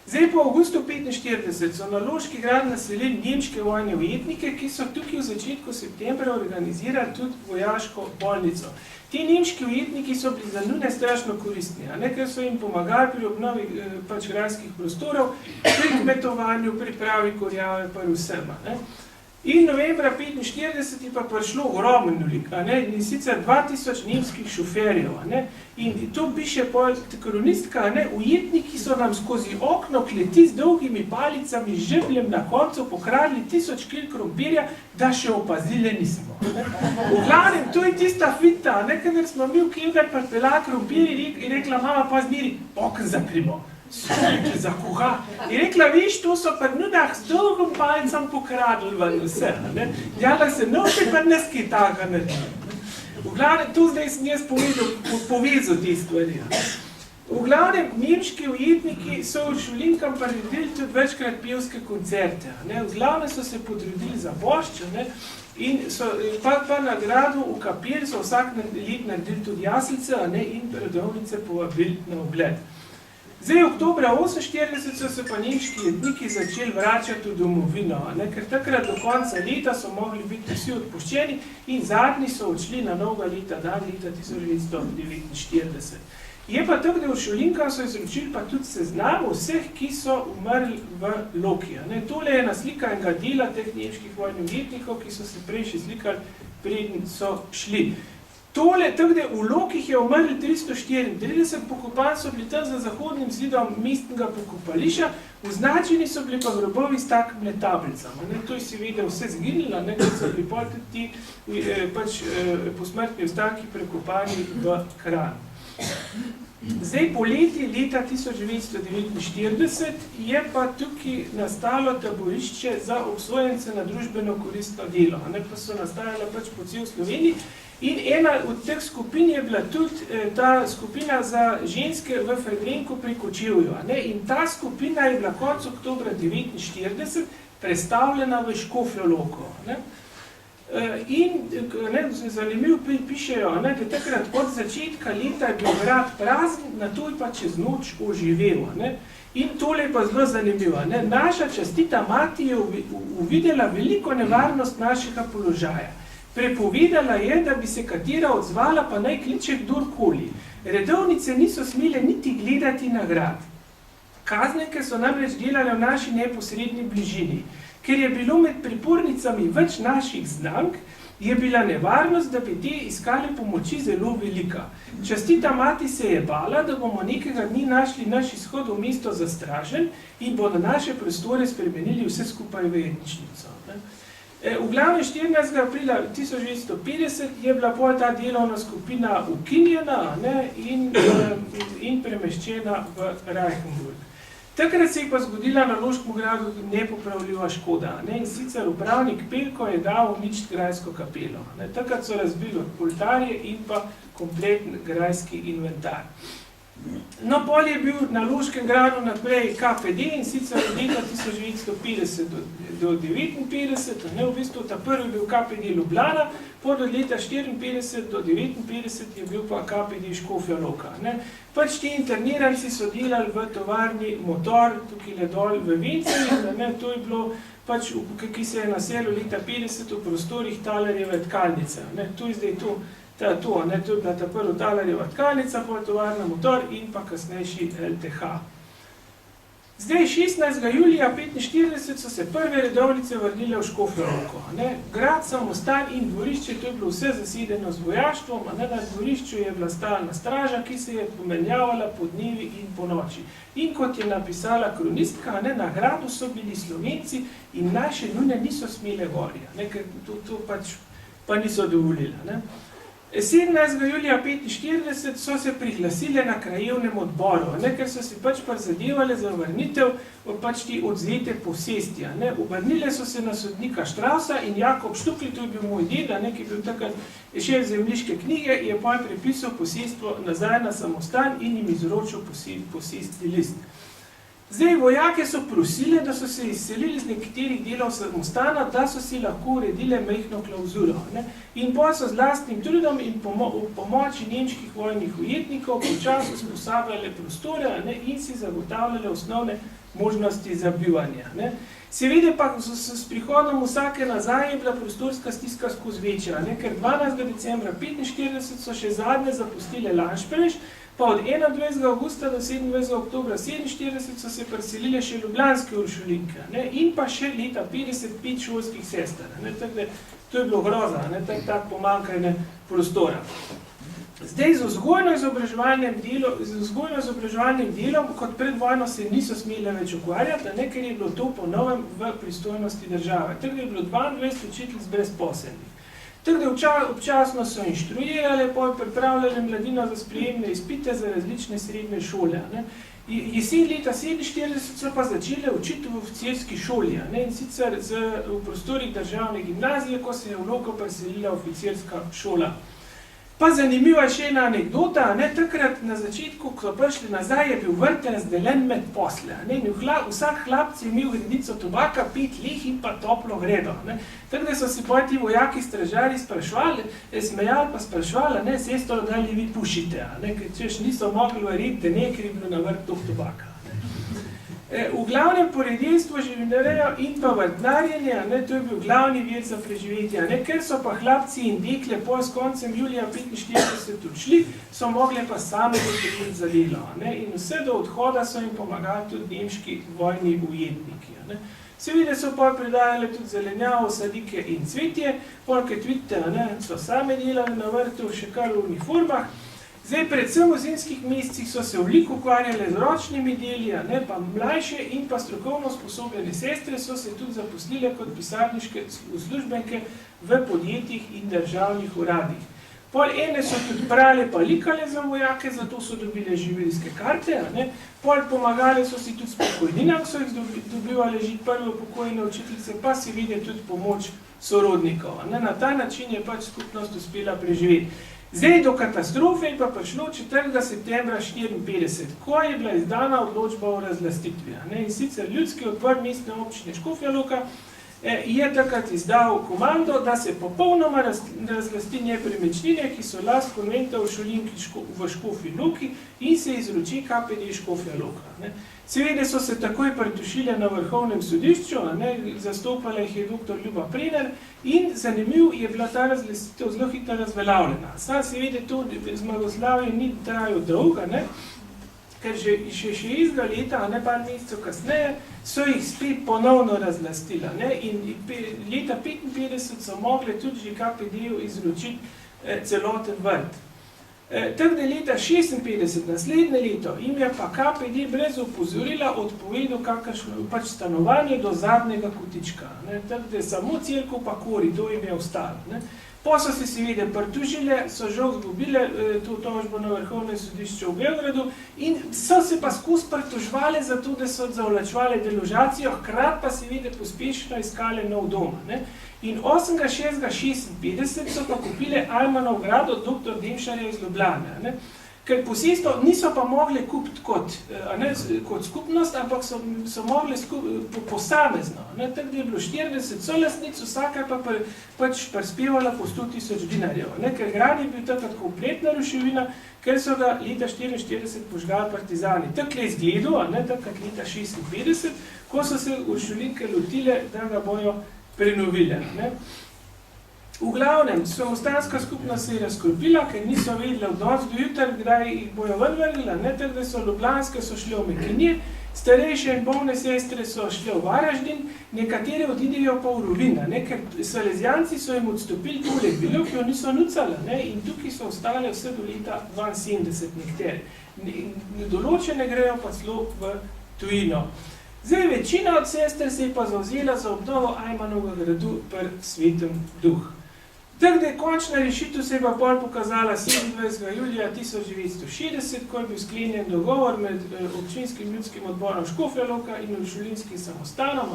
Zdaj po avgustu 1945 so na Loški grad naselili nemške vojne ujetnike, ki so tukaj v začetku septembra organizirali tudi vojaško bolnico. Ti nemški ujetniki so bili za njune strašno koristni, ker so jim pomagali pri obnovi pač grajskih prostorov, pri kmetovanju, pripravi kurjave pa vsema. In novembra 1945 je pa prišlo ogromno ljudi, in sicer 2000 nemških šoferjev. In to piše kronistka, ujetniki so nam skozi okno kleti z dolgimi palicami, žebljem na koncu pokradli 1000 kil krompirja, da še opazile nismo. V glavnem, to je tista finta, kadar smo mi v Kevgar pripeljali krompirje in rekla, mama, pa zmeri, okn zaprimo. Sojke, za koga? In rekla, viš, to so pa nudah z dolgom palicam pokradli ven vse. Djala se, no, še pa neski taka naredili. V glavnem, to zdaj sem jaz povezal te stvari. V glavnem, nemški ujetniki so v Šulinkam priredili tudi večkrat pevske koncerte. V glavnem so se potrudili za bošč, in so pa nagrado v kapeli so vsak let naredili tudi jaslice in redovnice povabili na ogled. Zdaj, oktobra 1948 so se pa nemški jetniki začeli vračati v domovino, ker takrat do konca leta so mogli biti vsi odpuščeni in zadnji so odšli na novega leta, dan leta 1949. Je pa tako, da v Šulinkah so izročili pa tudi seznam vseh, ki so umrli v Loki. Tole je ena slika enega dela teh nemških vojnih ujetnikov, ki so se prej še slikali, preden so šli. Tole, tako da v Lokih je umrli 334 pokopan, so bili tam za zahodnim zidom mestnega pokopališča, označeni so bili pa grobovi s takimi tablicami. To je seveda vse zginilo, kot so bili tudi ti posmrtni ostanki prekopani v Kranj. Zdaj, poleti leta 1949 je pa tukaj nastalo taborišče za obsojence na družbeno koristno delo, pa so nastajala po cel Sloveniji. In ena od teh skupin je bila tudi ta skupina za ženske v Fredrenku pri Kočevju. In ta skupina je bila konec oktobra 1949 prestavljena v Škofjo Loko. In zanimivo pišejo, da takrat od začetka leta je bil grad prazen, nato je pa čez noč oživel. In tole je pa zelo zanimivo. Naša častita mati je uvidela veliko nevarnost našega položaja. Prepovedala je, da bi se katera odzvala, pa naj kliče kdorkoli. Redovnice niso smele niti gledati na grad. Kaznenke so namreč delale v naši neposredni bližini. Ker je bilo med pripornicami več naših znank, je bila nevarnost, da bi te iskali pomoči zelo velika. Častita mati se je bala, da bomo nekega dni našli naš izhod v mesto zastražen in bodo naše prostore spremenili vse skupaj v jetničnico. V glavnem 14. aprila 1950 je bila pol ta delovna skupina ukinjena in premeščena v Reichenburg. Takrat se je pa zgodila na Loškem gradu nepopravljiva škoda. In sicer upravnik Pelko je dal uničiti grajsko kapelo. Takrat so razbili oltarje in pa kompletni grajski inventar. No, pol je bil na Loškem gradu naprej KPD in sicer od leta 1950 do 1959, v bistvu ta prvi bil KPD Ljubljana, pod od leta 1954 do 1959 je bil pa KPD Škofja Loka. Pač ti interniranci so delali v tovarni Motor, tukaj le dol v Venceli, to je bilo pač, ki se je naselil leta 1950 v prostorih Talarjeve tkalnice. To je zdaj to je bila ta prva Talarjeva tkalnica, tovarna Motor in pa kasnejši LTH. Zdaj, 16. julija 1945 so se prve redovnice vrnile v Škofjo Loko. Grad, samostan in dvorišče, to je bilo vse zasedeno z vojaštvom, na dvorišču je bila stalna straža, ki se je pomenjavala po dnevi in po noči. In kot je napisala kronistka, na gradu so bili Slovenci in naše nune niso smele gori, ker to pač pa niso dovolili. 17. julija 1945 so se priglasile na krajevnem odboru, ker so si pač prizadevale za vrnitev pač ti odzete posesti. Obrnile so se na sodnika Štrausa in Jakob Štukli, to je bil moj ded, ki je bil takrat šel zemljiške knjige, je pa prepisal posestvo nazaj na samostan in jim izročil posestni list. Zdaj, vojake so prosile, da so se izselili z nekaterih delov samostana, da so si lahko uredile majhno klauzuro. In potem so z lastnim trudom in pomoči nemških vojnih ujetnikov počasi usposabljale prostore in si zagotavljale osnovne možnosti za bivanje. Seveda pa s prihodom vsake nazaj je bila prostorska stiska skozi večja, ker 12. decembra 1945 so še zadnje zapustile Lanšpereš, pa od 21. augusta do 27. oktobra 1947 so se preselile še ljubljanske uršulinke in pa še leta 55 šolskih sester. To je bilo groza, tak pomanjkanje prostora. Zdaj, z vzgojno-izobraževalnim delom kot pred vojno se niso smele več ukvarjati, ker je bilo to po novem v pristojnosti države. Tako je bilo 22 učiteljic brezposelnih. Tako da občasno so inštruirale, pripravljale mladino za sprejemne izpite za različne srednje šole. Jesen leta 1947 so pa začele učiti v oficirski šoli, in sicer v prostorih državne gimnazije, ko se je v Loko preselila oficirska šola. Pa zanimiva še ena anekdota, takrat na začetku, ko so prišli nazaj, je bil vrt razdeljen med posle. Vsak hlapc je imel gredico tobaka, 5 leh in pa toplo gredo. Tako da so si potem ti vojaki stražarji sprašvali, smejali pa sprašvali, sestro, da li vi pušite, ker češ niso mogli verjeti, da ker je bilo na vrtu tobaka. V glavnem poredilstvo, živinorejo in pa vrtnarjenje, to je bil glavni vir za preživetje. Ker so pa hlapci in dekle s koncem julija 1945 odšli, so mogli pa same zagotoviti za delo. In vse do odhoda so jim pomagali tudi nemški vojni ujetniki. Seveda so pa predajali tudi zelenjavo, sadike in cvetje, kot vidite, so same delali na vrtu, še kar v uniformah. Zdaj, predvsem v zimskih mesecih so se veliko ukvarjali z ročnimi deli, pa mlajše in pa strokovno sposobljene sestre so se tudi zaposlile kot pisarniške uslužbenke v podjetjih in državnih uradih. Pol ene so tudi prale pa likale za vojake, zato so dobile živilske karte, pol pomagale so si tudi s pokojninam, so jih dobivali že prve pokojne učiteljice, pa si vidi tudi pomoč sorodnikov. Na ta način je pač skupnost uspela preživeti. Zdaj, do katastrofe je pa prišlo 4. septembra 1954, ko je bila izdana odločba o razlastitvi. In sicer ljudski odbor mestne občine Škofja Loka je takrat izdal komando, da se popolnoma razlasti nepremičnine, ki so last konventa v Šolinki v Škofji Loki in se izroči KPD Škofja Loka. Seveda so se takoj pritožile na vrhovnem sodišču, zastopala jih je dr. Ljuba Prener in zanimiv je bila ta razlastitev zelo hitro razveljavljena. Seveda to zmagoslavje ni trajalo dolgo, ker še istega leta, par mesecev kasneje, so jih spet ponovno razlastila. In leta 1955 so mogli tudi že KPD-ju izročiti celoten vrt. Tako da leta 1956, naslednje leto, jim je pa KPD brez opozorila odpovedal kakršno pač stanovanje do zadnjega kotička. Tako da samo cerkev pa koridor jim je ostalo. Po so se seveda pritožile, so žal izgubile to tožbo na vrhovnem sodišču v Beogradu in so se pa skozi pritožvali zato, da so zavlačevali deložacijo, hkrati pa seveda pospešeno iskali nov dom. In 8.6.56 so pa kupile Almanov grad od dr. Demšarja iz Ljubljane. Ker posestvo niso pa mogli kupiti kot skupnost, ampak so mogli posamezno. Tako da je bilo 40 solastnic, vsaka pa pač prispevala po 100.000 dinarjev. Ker grad je bil takrat kompletna ruševina, ker so ga leta 1944 požgali partizani. Tako je izgledal, takrat leta 1956, ko so se uršulinke lotile, da ga bojo prenovile. V glavnem, samostanska skupnost se je razkropila, ker niso vedeli od noč do jutra, kdaj jih bojo ven vrnila, tako da so ljubljanske so šle v Mekinje, starejše in bolne sestre so šle v Varaždin, nekatere odidejo pa v Rovinj, ker Salezijanci so jim odstopili poleg bilo, ki jo niso nucali, in tukaj so ostale vse do leta 72 nekatere. Določene grejo pa celo v tujino. Zdaj, večina od sester se je pa zavzela za obnovo Ajmanovega gradu pri Svetem Duh. Tako da je končna rešitev se je pa pol pokazala 27. julija 1960, ko je bil sklenjen dogovor med občinskim ljudskim odborom Škofja Loka in uršulinskim samostanom,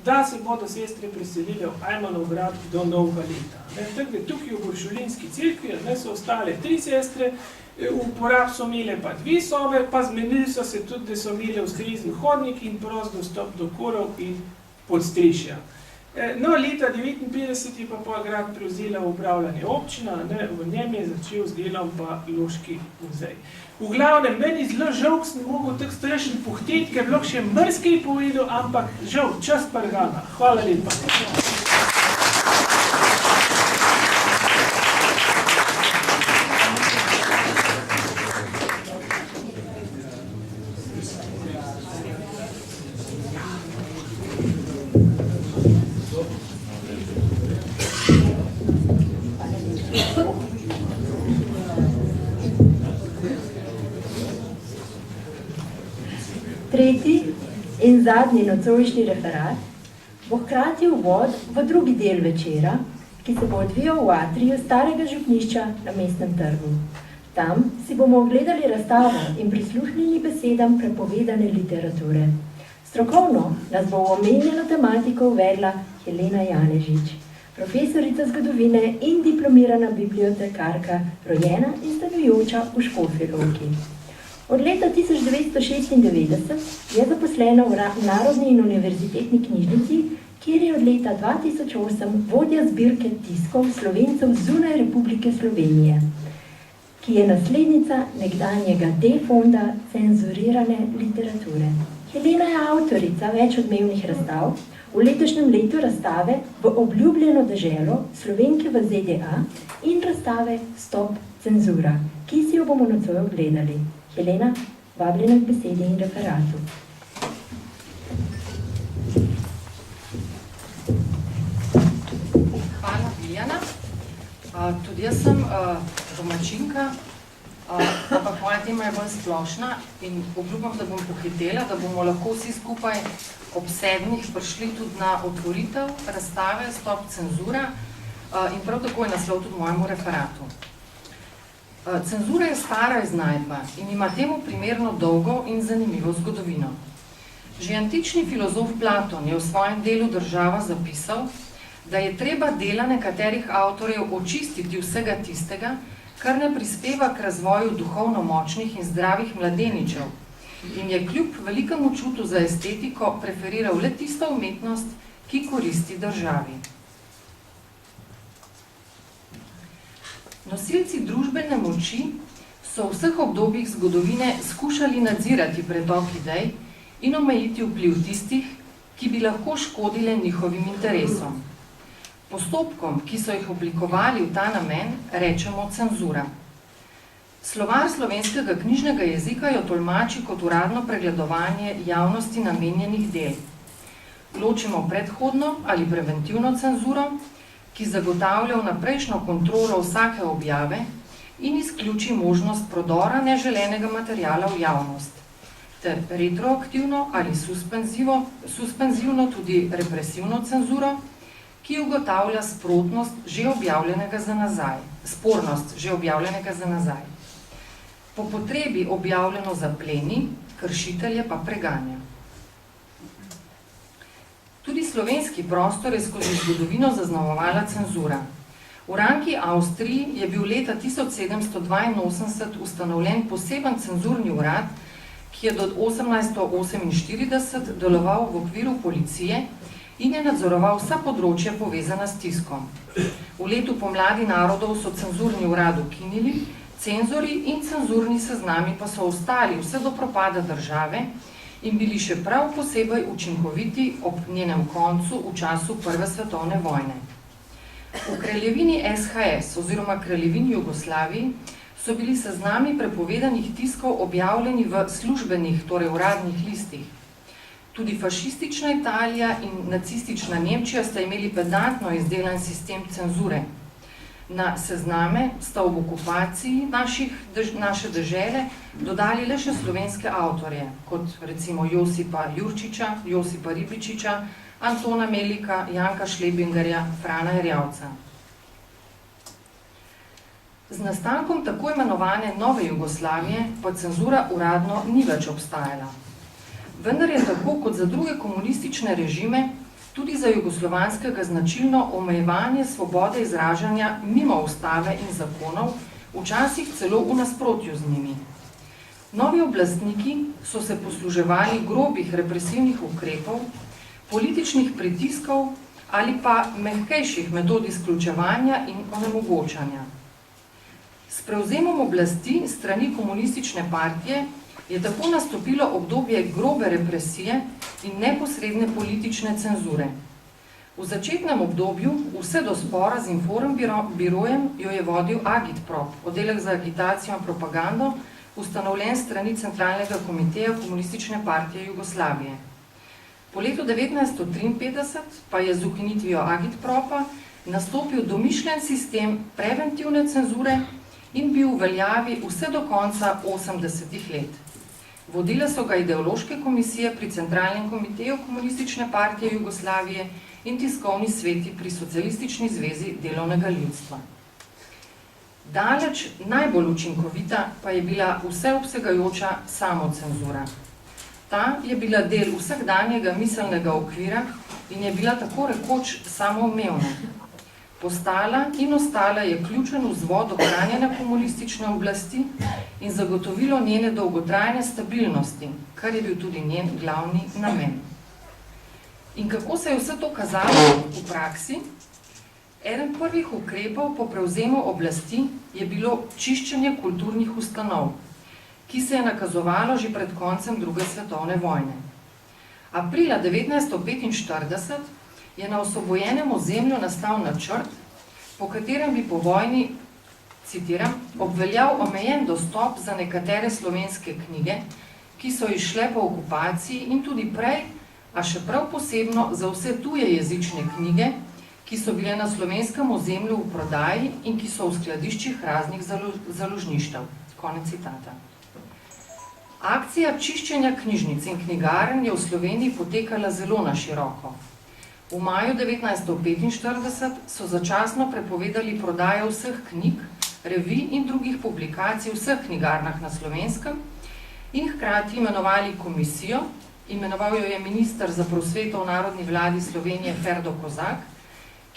da se bodo sestre preselile v Ajmanov grad do novega leta. Tako da tukaj v uršulinski cerkvi so ostale 3 sestre, v uporab so imele pa 2 sobe, pa zmenili so se tudi, da so imele ustrezen hodnik in prost dostop do korov in podstrešja. No, leta 1959 je pa grad prevzela v upravljanje občina, v njem je začel z delom pa Loški muzej. V glavnem, meni zelo žal, sem mogel tako strašen pohteti, ker bi lahko še mrskej povedal, ampak žal, čas pargana. Hvala lepa. Tretji in zadnji nocojšnji referat bo hkrati uvod v drugi del večera, ki se bo odvijal v atriju starega župnišča na Mestnem trgu. Tam si bomo ogledali razstavo in prisluhnili besedam prepovedane literature. Strokovno nas bo v omenjeno tematiko uvedla Helena Janežič. profesorica zgodovine in diplomirana bibliotekarka, rojena in stanujoča v Škofji Loki. Od leta 1996 je zaposlena v Narodni in univerzitetni knjižnici, kjer je od leta 2008 vodja zbirke tiskov Slovencev zunaj Republike Slovenije, ki je naslednica nekdanjega D-fonda cenzurirane literature. Helena je avtorica več odmevnih razstav, v letošnjem letu razstave V obljubljeno deželo Slovenke v ZDA in razstave Stop cenzura, ki si jo bomo nocoj ogledali. Helena, vabljena k besedi in referatu. Hvala, Biljana. Tudi jaz sem domačinka, ampak moja tema je bolj splošna in obljubam, da bom pohitela, da bomo lahko vsi skupaj ob 7 prišli tudi na otvoritev razstave Stop cenzura in prav tako je naslov tudi mojemu referatu. Cenzura je stara iznajdba in ima temu primerno dolgo in zanimivo zgodovino. Že antični filozof Platon je v svojem delu Država zapisal, da je treba dela nekaterih avtorjev očistiti vsega tistega, kar ne prispeva k razvoju duhovno močnih in zdravih mladeničev in je kljub velikemu čutu za estetiko preferiral le tisto umetnost, ki koristi državi. Nosilci družbene moči so v vseh obdobjih zgodovine skušali nadzirati pretok idej in omejiti vpliv tistih, ki bi lahko škodile njihovim interesom. Postopkom, ki so jih oblikovali v ta namen, rečemo cenzura. Slovar slovenskega knjižnega jezika jo tolmači kot uradno pregledovanje javnosti namenjenih del. Ločimo predhodno ali preventivno cenzuro, ki zagotavlja vnaprejšnjo kontrolo vsake objave in izključi možnost prodora neželenega materiala v javnost, ter retroaktivno ali suspenzivno tudi represivno cenzuro, ki ugotavlja spornost že objavljenega za nazaj. Po potrebi objavljeno zapleni, kršitelje pa preganja. Tudi slovenski prostor je skozi zgodovino zaznamovala cenzura. V Ranki Avstriji je bil leta 1782 ustanovljen poseben cenzurni urad, ki je do 1848 deloval v okviru policije in je nadzoroval vsa področja povezana s tiskom. V letu pomladi narodov so cenzurni urad ukinili, cenzori in cenzurni seznami pa so ostali vse do propada države in bili še prav posebej učinkoviti ob njenem koncu v času Prve svetovne vojne. V kraljevini SHS oziroma kraljevini Jugoslaviji so bili seznami prepovedanih tiskov objavljeni v službenih, torej uradnih listih. Tudi fašistična Italija in nacistična Nemčija sta imeli pedantno izdelan sistem cenzure. Na sezname sta ob okupaciji naše dežele dodali le še slovenske avtorje, kot recimo Josipa Jurčiča, Josipa Ribičiča, Antona Melika, Janka Šlebingerja, Frana Erjavca. Z nastankom tako imenovane Nove Jugoslavije pa cenzura uradno ni več obstajala. Vendar je tako kot za druge komunistične režime tudi za jugoslovanskega značilno omejevanje svobode izražanja mimo ustave in zakonov, včasih celo v nasprotju z njimi. Novi oblastniki so se posluževali grobih represivnih ukrepov, političnih pritiskov ali pa mehkejših metod izključevanja in onemogočanja. S prevzemom oblasti strani komunistične partije je tako nastopilo obdobje grobe represije in neposredne politične cenzure. V začetnem obdobju, vse do spora z Informbirojem, jo je vodil Agitprop, oddelek za agitacijo in propagando, ustanovljen strani Centralnega komiteja Komunistične partije Jugoslavije. Po letu 1953 pa je z ukinitvijo Agitpropa nastopil domišljen sistem preventivne cenzure in bil v veljavi vse do konca 80-ih let. Vodile so ga ideološke komisije pri Centralnem komiteju Komunistične partije Jugoslavije in tiskovni sveti pri Socialistični zvezi delovnega ljudstva. Daleč najbolj učinkovita pa je bila vseobsegajoča samocenzura. Ta je bila del vsakdanjega miselnega okvira in je bila tako rekoč samoumevna. Postala in ostala je ključen vzvod ohranjanja komunistične oblasti in zagotovilo njene dolgotrajne stabilnosti, kar je bil tudi njen glavni namen. In kako se je vse to kazalo v praksi? Eden prvih ukrepov po prevzemu oblasti je bilo čiščenje kulturnih ustanov, ki se je nakazovalo že pred koncem druge svetovne vojne. Aprila 1945 je na osvobojenem ozemlju nastal načrt, po katerem bi po vojni, citiram, obveljal omejen dostop za nekatere slovenske knjige, ki so izšle po okupaciji in tudi prej, a še prav posebno za vse tuje jezične knjige, ki so bile na slovenskem ozemlju v prodaji in ki so v skladiščih raznih založništev. Konec citata. Akcija čiščenja knjižnic in knjigarn je v Sloveniji potekala zelo na široko. V maju 1945 so začasno prepovedali prodajo vseh knjig, revij in drugih publikacij v vseh knjigarnah na Slovenskem in hkrati imenovali komisijo, imenoval jo je minister za prosveto v Narodni vladi Slovenije Ferdo Kozak,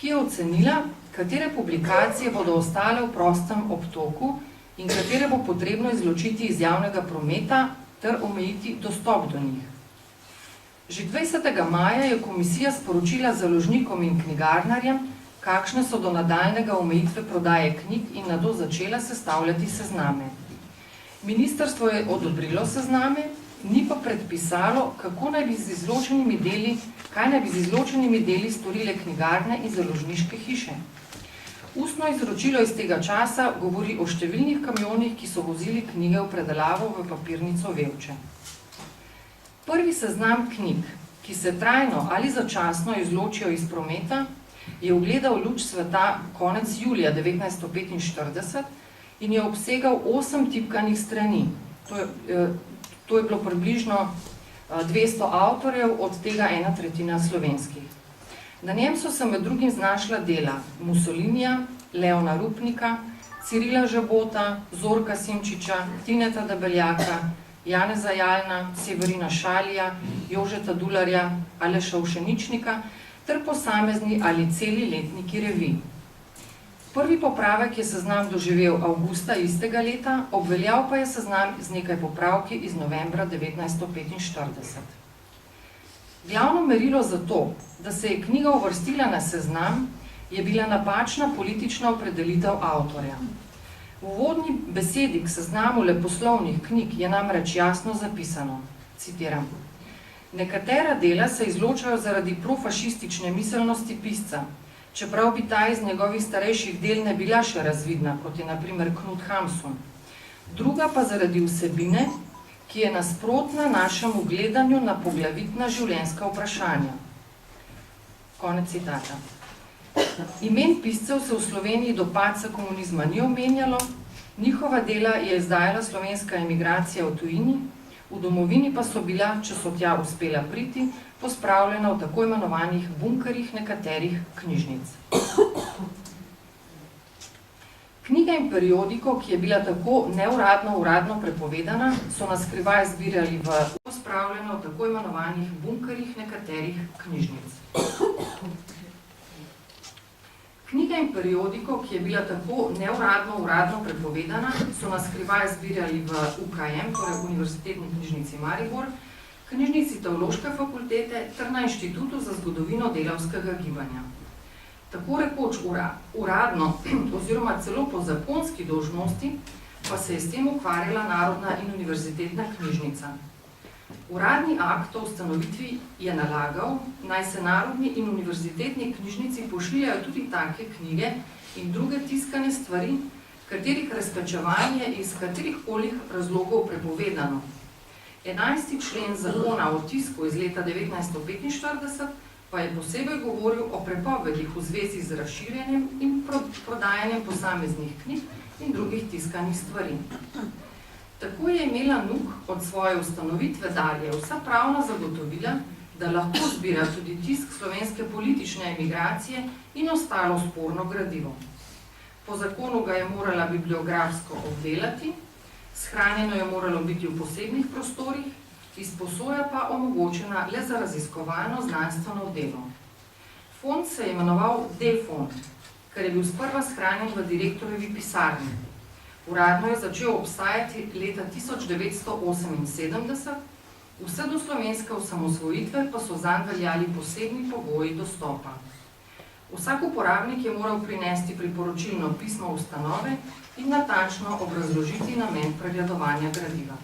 ki je ocenila, katere publikacije bodo ostale v prostem obtoku in katere bo potrebno izločiti iz javnega prometa ter omejiti dostop do njih. Že 20. maja je komisija sporočila založnikom in knjigarnarjem, kakšne so do nadaljnega omejitve prodaje knjig in nato začela sestavljati sezname. Ministrstvo je odobrilo sezname, ni pa predpisalo, kaj naj bi z izločenimi deli storile knjigarne in založniške hiše. Ustno izročilo iz tega časa govori o številnih kamionih, ki so vozili knjige v predelavo v papirnico Vevče. Prvi seznam knjig, ki se trajno ali začasno izločijo iz prometa, je ugledal luč sveta konec julija 1945 in je obsegal 8 tipkanih strani. To je bilo približno 200 avtorjev, od tega 1/3 slovenskih. Na njem so se med drugim znašla dela Mussolinija, Leona Rupnika, Cirila Žabota, Zorka Simčiča, Tineta Debeljaka, Janeza Jalna, Severina Šalija, Jožeta Dularja, Aleša Ušeničnika ter posamezni ali celi letniki revij. Prvi popravek je seznam doživel avgusta istega leta, obveljal pa je seznam z nekaj popravki iz novembra 1945. Glavno merilo za to, da se je knjiga uvrstila na seznam, je bila napačna politična opredelitev avtorja. V uvodni besedi k seznamu leposlovnih knjig je namreč jasno zapisano, citiram, nekatera dela se izločajo zaradi profašistične miselnosti pisca, čeprav bi ta iz njegovih starejših del ne bila še razvidna, kot je na primer Knut Hamsun. Druga pa zaradi vsebine, ki je nasprotna našemu gledanju na poglavitna življenjska vprašanja. Konec citata. Imen piscev se v Sloveniji do padca komunizma ni omenjalo, njihova dela je izdajala slovenska emigracija v tujini, v domovini pa so bila, če so tja uspela priti, pospravljena v tako imenovanih bunkerih nekaterih knjižnic. Knjiga in periodiko, ki je bila tako neuradno prepovedana, so na skrivaj zbirali v pospravljeno v tako imenovanih bunkerih nekaterih knjižnic. Knjiga in periodiko, ki je bila tako neuradno prepovedana, so na skrivaj zbirali v UKM, torej Univerzitetni knjižnici Maribor, knjižnici Teološke fakultete ter na Inštitutu za zgodovino delavskega gibanja. Tako rekoč uradno oziroma celo po zakonski dolžnosti pa se je s tem ukvarjala Narodna in univerzitetna knjižnica. Uradni akt o ustanovitvi je nalagal, naj se Narodni in univerzitetni knjižnici pošiljajo tudi take knjige in druge tiskane stvari, katerih razpečevanje je iz katerihkoli razlogov prepovedano. 11. člen zakona o tisku iz leta 1945 pa je posebej govoril o prepovedih v zvezi z razširjanjem in prodajanjem posameznih knjig in drugih tiskanih stvari. Tako je imela NUK od svoje ustanovitve dalje vsa pravna zagotovila, da lahko zbira tudi tisk slovenske politične emigracije in ostalo sporno gradivo. Po zakonu ga je morala bibliografsko obdelati, shranjeno je moralo biti v posebnih prostorih, izposoja pa omogočena le za raziskovalno znanstveno delo. Fond se je imenoval D-fond, ker je bil sprva shranjen v direktorjevi pisarni. Uradno je začel obstajati leta 1978, vse do slovenske osamosvojitve pa so zanj veljali posebni pogoji dostopa. Vsak uporabnik je moral prinesti priporočilno pismo ustanove in natančno obrazložiti namen pregledovanja gradiva.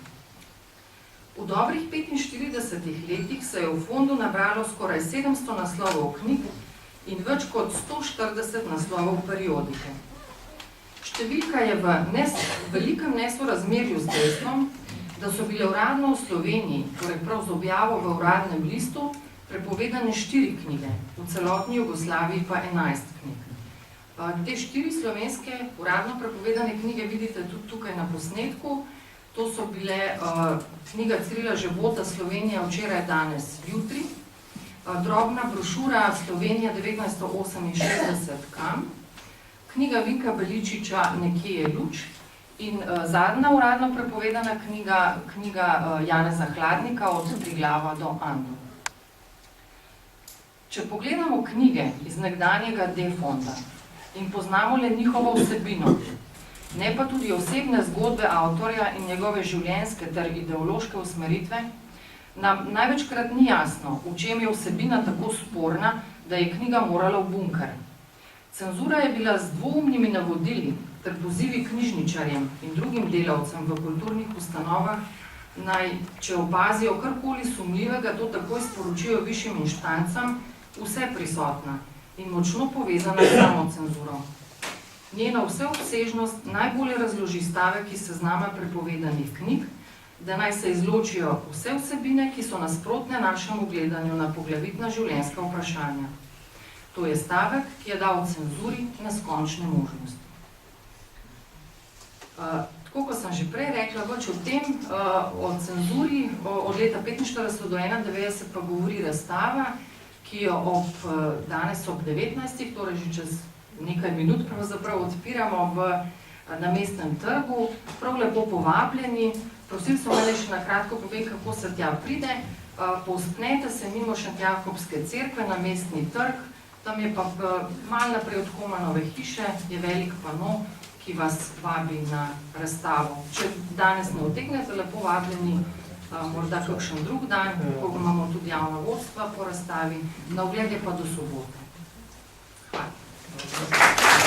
V dobrih 45 letih se je v fondu nabralo skoraj 700 naslovov knjig in več kot 140 naslovov periodike. Številka je v velikem nesorazmerju z dejstvom, da so bile uradno v Sloveniji, torej prav z objavo v uradnem listu, prepovedane 4 knjige, v celotni Jugoslaviji pa 11 knjig. Te 4 slovenske uradno prepovedane knjige vidite tudi tukaj na posnetku. To so bile knjiga Cirila Žebota Slovenija včeraj, danes, jutri, drobna brošura Slovenija 1968 kam, knjiga Vinka Beličiča Nekje je luč in zadnja uradno prepovedana knjiga Janeza Hladnika Od Triglava do Andu. Če pogledamo knjige iz nekdanjega D-fonda in poznamo le njihovo vsebino, ne pa tudi osebne zgodbe avtorja in njegove življenjske ter ideološke usmeritve, nam največkrat ni jasno, v čem je vsebina tako sporna, da je knjiga morala v bunker. Cenzura je bila z dvoumnimi navodili ter pozivi knjižničarjem in drugim delavcem v kulturnih ustanovah, naj, če opazijo karkoli sumljivega, to takoj sporočijo višjim inštancam, vse prisotna in močno povezana s samo cenzuro. Njena vseobsežnost najbolje razloži stavek iz seznama prepovedanih knjig, da naj se izločijo vse vsebine, ki so nasprotne našemu gledanju na poglavitna življenjska vprašanja. To je stavek, ki je dal cenzuri neskončne možnosti. Tako, kot sem že prej rekla, več o tem, o cenzuri od leta 1945 do 1991 pa govori razstava, ki jo danes ob 19, torej že čez nekaj minut pravzaprav odpiramo na Mestnem trgu. Prav lepo povabljeni. Prosim so me še na kratko povem, kako se tja pride. Povzpnete se mimo Šentjakobske cerkve na Mestni trg. Tam je pa malo naprej od Komanove hiše, je velik pano, ki vas vabi na razstavo. Če danes ne utegnete, lepo vabljeni, morda kakšen drug dan, ko imamo tudi javna vodstva po razstavi, na ogled je pa do sobote. Hvala.